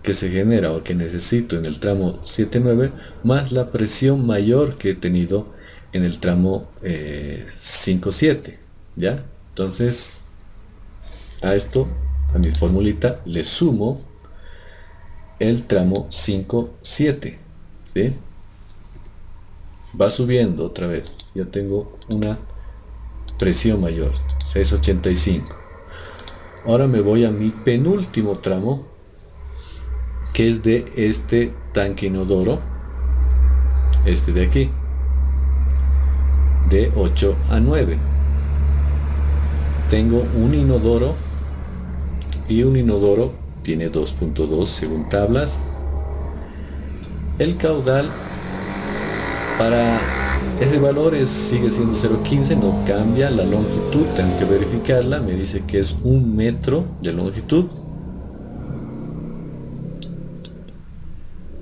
que se genera o que necesito en el tramo 7.9 más la presión mayor que he tenido en el tramo 5.7, ¿ya? Entonces a esto, a mi formulita, le sumo el tramo 5.7, ¿sí? Va subiendo otra vez, ya tengo una presión mayor, 6.85. Ahora me voy a mi penúltimo tramo, que es de este tanque inodoro, este de aquí, de 8 a 9. Tengo un inodoro, y un inodoro tiene 2.2 según tablas. El caudal para ese valor sigue siendo 0.15, no cambia. La longitud tengo que verificarla, me dice que es 1 metro de longitud.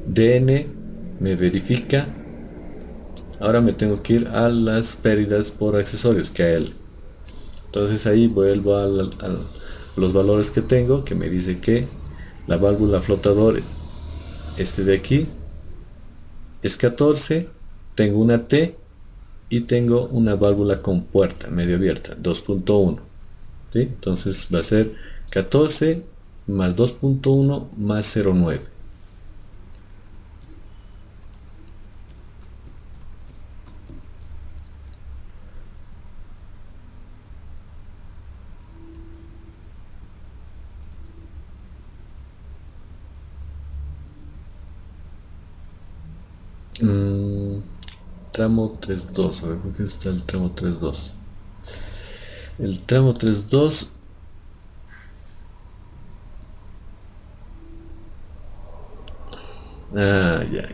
DN me verifica. Ahora me tengo que ir a las pérdidas por accesorios, KL. Entonces ahí vuelvo a los valores que tengo, que me dice que la válvula flotador, este de aquí, es 14. Tengo una T y tengo una válvula con puerta medio abierta, 2.1. ¿sí? Entonces va a ser 14 más 2.1 más 0.9. Tramo 3.2, a ver, ¿por qué está el tramo 3.2? El tramo 3.2, ya.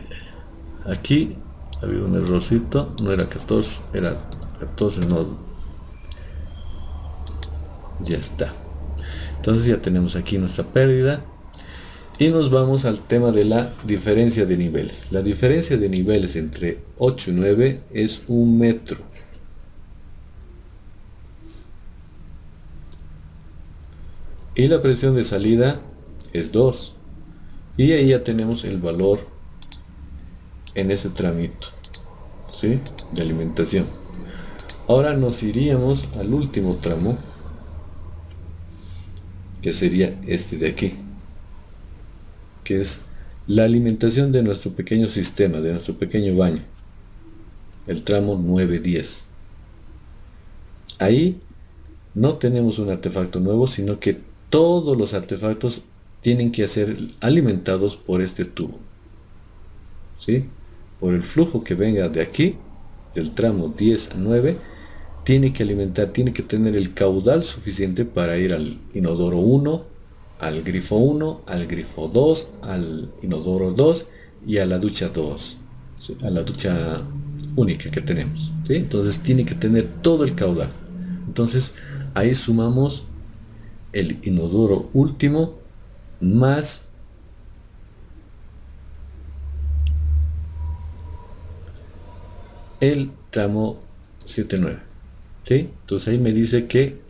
Aquí había un errorcito, no era 14, era 14, no. Ya está. Entonces ya tenemos aquí nuestra pérdida. Y nos vamos al tema de la diferencia de niveles. La diferencia de niveles entre 8 y 9 es 1 metro. Y la presión de salida es 2. Y ahí ya tenemos el valor en ese tramito, ¿sí?, de alimentación. Ahora nos iríamos al último tramo, que sería este de aquí, que es la alimentación de nuestro pequeño sistema, de nuestro pequeño baño, el tramo 9-10. Ahí no tenemos un artefacto nuevo, sino que todos los artefactos tienen que ser alimentados por este tubo, ¿sí? Por el flujo que venga de aquí, del tramo 10 a 9, tiene que alimentar, tiene que tener el caudal suficiente para ir al inodoro 1, al grifo 1, al grifo 2, al inodoro 2 y a la ducha 2, ¿sí?, a la ducha única que tenemos, ¿sí? Entonces tiene que tener todo el caudal. Entonces ahí sumamos el inodoro último más el tramo 7-9, ¿sí? Entonces ahí me dice que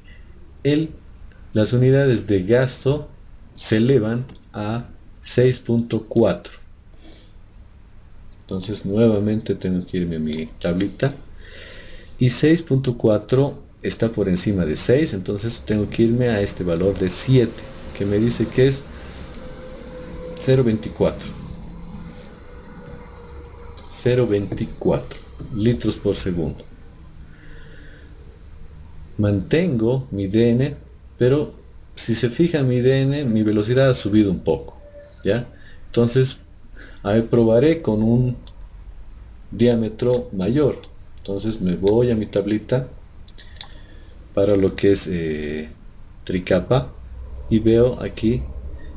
las unidades de gasto se elevan a 6.4. Entonces nuevamente tengo que irme a mi tablita, y 6.4 está por encima de 6, entonces tengo que irme a este valor de 7, que me dice que es 0.24 litros por segundo. Mantengo mi DN, pero si se fija mi DN, mi velocidad ha subido un poco, ¿ya? Entonces, probaré con un diámetro mayor. Entonces me voy a mi tablita para lo que es tricapa, y veo aquí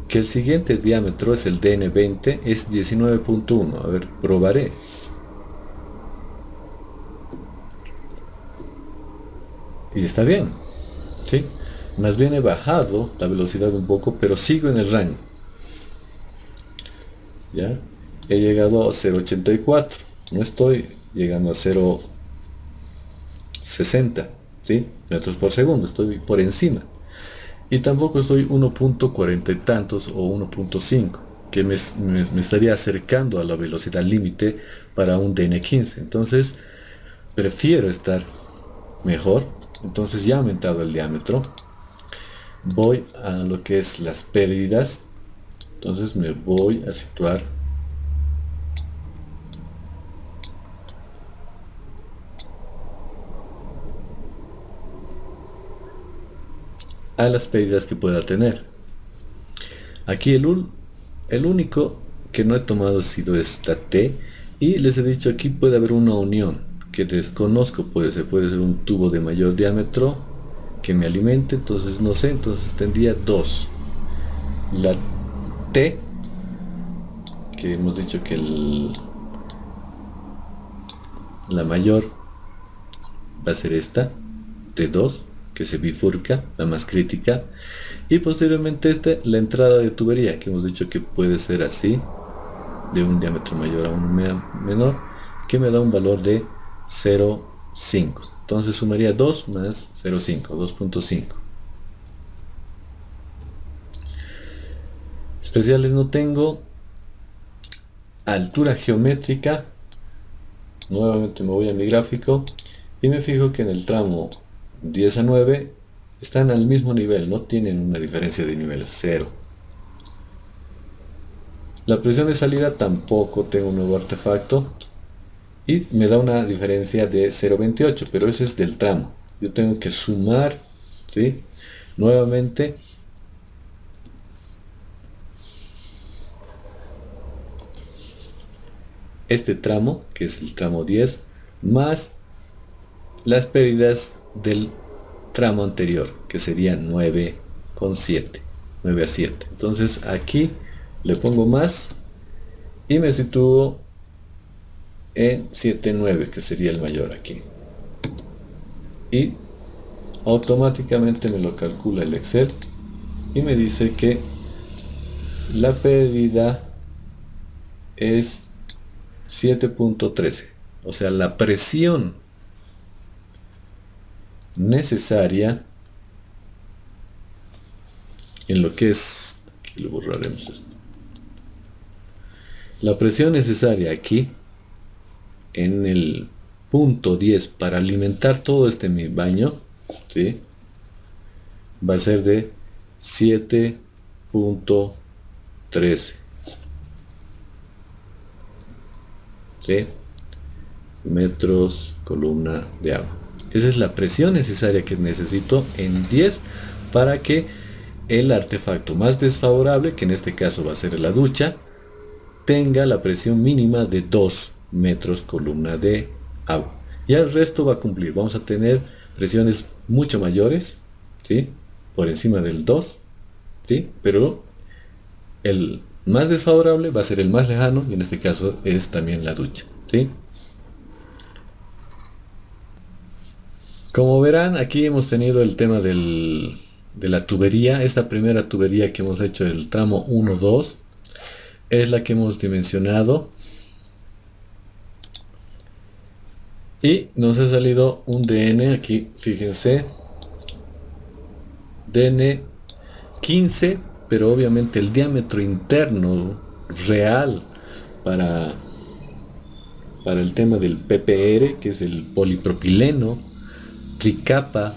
que el siguiente diámetro es el DN20, es 19.1. A ver, probaré. Y está bien, ¿sí? Más bien he bajado la velocidad un poco, pero sigo en el rango, ¿ya? He llegado a 0.84, no estoy llegando a 0.60, ¿sí?, metros por segundo, estoy por encima. Y tampoco estoy 1.40 y tantos o 1.5, que me estaría acercando a la velocidad límite para un DN15. Entonces prefiero estar mejor. Entonces ya he aumentado el diámetro. Voy a lo que es las pérdidas. Entonces me voy a situar a las pérdidas que pueda tener. Aquí el único que no he tomado ha sido esta T, y les he dicho aquí puede haber una unión que desconozco, puede ser un tubo de mayor diámetro que me alimente, entonces no sé, entonces tendría 2. La T, que hemos dicho que la mayor va a ser esta T2, que se bifurca, la más crítica, y posteriormente la entrada de tubería, que hemos dicho que puede ser así, de un diámetro mayor a un menor, que me da un valor de 0.5. Entonces sumaría 2 más 0.5, 2.5. Especiales no tengo. Altura geométrica, nuevamente me voy a mi gráfico y me fijo que en el tramo 10 a 9 están al mismo nivel, no tienen una diferencia de nivel, 0. La presión de salida tampoco tengo un nuevo artefacto y me da una diferencia de 0,28, pero ese es del tramo. Yo tengo que sumar, ¿sí? Nuevamente este tramo, que es el tramo 10, más las pérdidas del tramo anterior, que sería 9,7, 9 a 7. Entonces aquí le pongo más y me sitúo en 7,9, que sería el mayor aquí. Y automáticamente me lo calcula el Excel y me dice que la pérdida es 7,13. O sea, la presión necesaria en lo que es, aquí lo borraremos esto, la presión necesaria aquí en el punto 10 para alimentar todo este mi baño, ¿sí? Va a ser de 7,13, ¿sí? Metros columna de agua. Esa es la presión necesaria que necesito en 10 para que el artefacto más desfavorable, que en este caso va a ser la ducha, tenga la presión mínima de 2 metros columna de agua. Y el resto va a cumplir. Vamos a tener presiones mucho mayores, ¿sí? Por encima del 2, ¿sí? Pero el más desfavorable va a ser el más lejano, y en este caso es también la ducha, ¿sí? Como verán, aquí hemos tenido el tema de la tubería. Esta primera tubería que hemos hecho, el tramo 1-2, es la que hemos dimensionado. Y nos ha salido un DN aquí, fíjense. DN 15, pero obviamente el diámetro interno real para el tema del PPR, que es el polipropileno tricapa,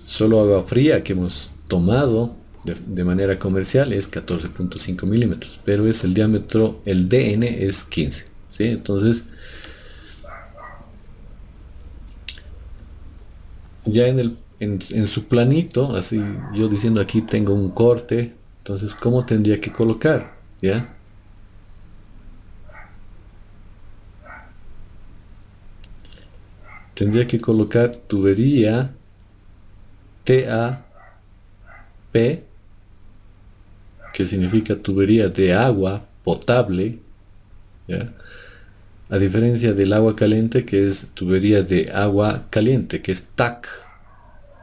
solo agua fría, que hemos tomado de manera comercial, es 14,5 milímetros, pero es el diámetro, el DN es 15, ¿sí? Entonces ya en su planito, así yo diciendo aquí tengo un corte, entonces ¿cómo tendría que colocar? ¿Ya? Tendría que colocar tubería TAP, que significa tubería de agua potable, ¿ya? A diferencia del agua caliente, que es tubería de agua caliente, que es TAC,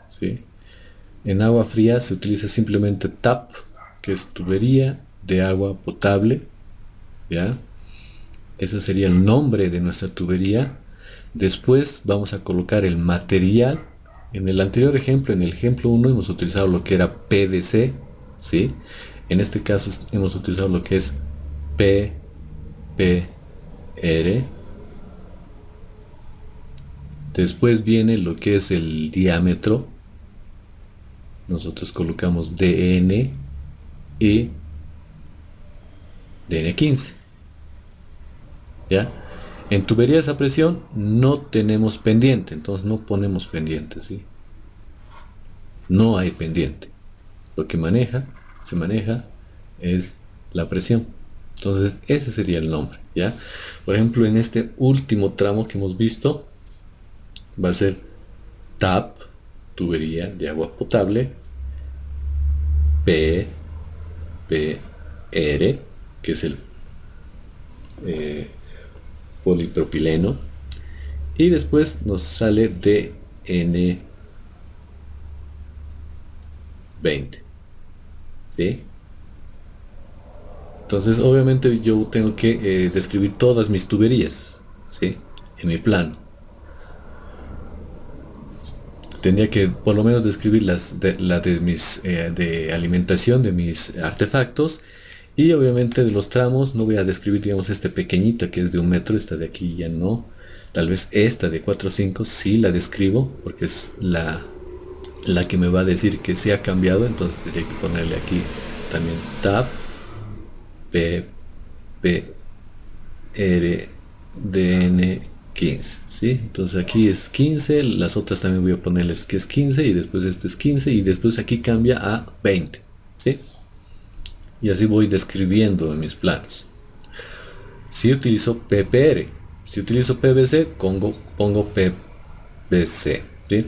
¿sí? En agua fría se utiliza simplemente TAP, que es tubería de agua potable, ¿ya? Ese sería el nombre de nuestra tubería. Después vamos a colocar el material. En el anterior ejemplo, en el ejemplo 1, hemos utilizado lo que era PDC, ¿sí? En este caso hemos utilizado lo que es PPR. Después viene lo que es el diámetro. Nosotros colocamos DN y DN15. ¿Ya? En tuberías a presión no tenemos pendiente, entonces no ponemos pendiente, ¿sí? No hay pendiente. Lo que se maneja es la presión. Entonces ese sería el nombre, ¿ya? Por ejemplo, en este último tramo que hemos visto, va a ser TAP, tubería de agua potable, PPR, que es el polipropileno, y después nos sale DN20, ¿sí? Entonces obviamente yo tengo que describir todas mis tuberías, ¿sí? En mi plan tendría que por lo menos describir la de mis de alimentación de mis artefactos, y obviamente de los tramos no voy a describir, digamos, este pequeñito que es de 1 metro, esta de aquí ya no. Tal vez esta de 4 o 5 sí la describo, porque es la que me va a decir que se ha cambiado. Entonces tendría que ponerle aquí también tab PRDN15, ¿sí? Entonces aquí es 15, las otras también voy a ponerles que es 15 y después este es 15 y después aquí cambia a 20, ¿sí? Y así voy describiendo en mis planos. Si utilizo PPR, si utilizo PVC, pongo PVC, ¿sí?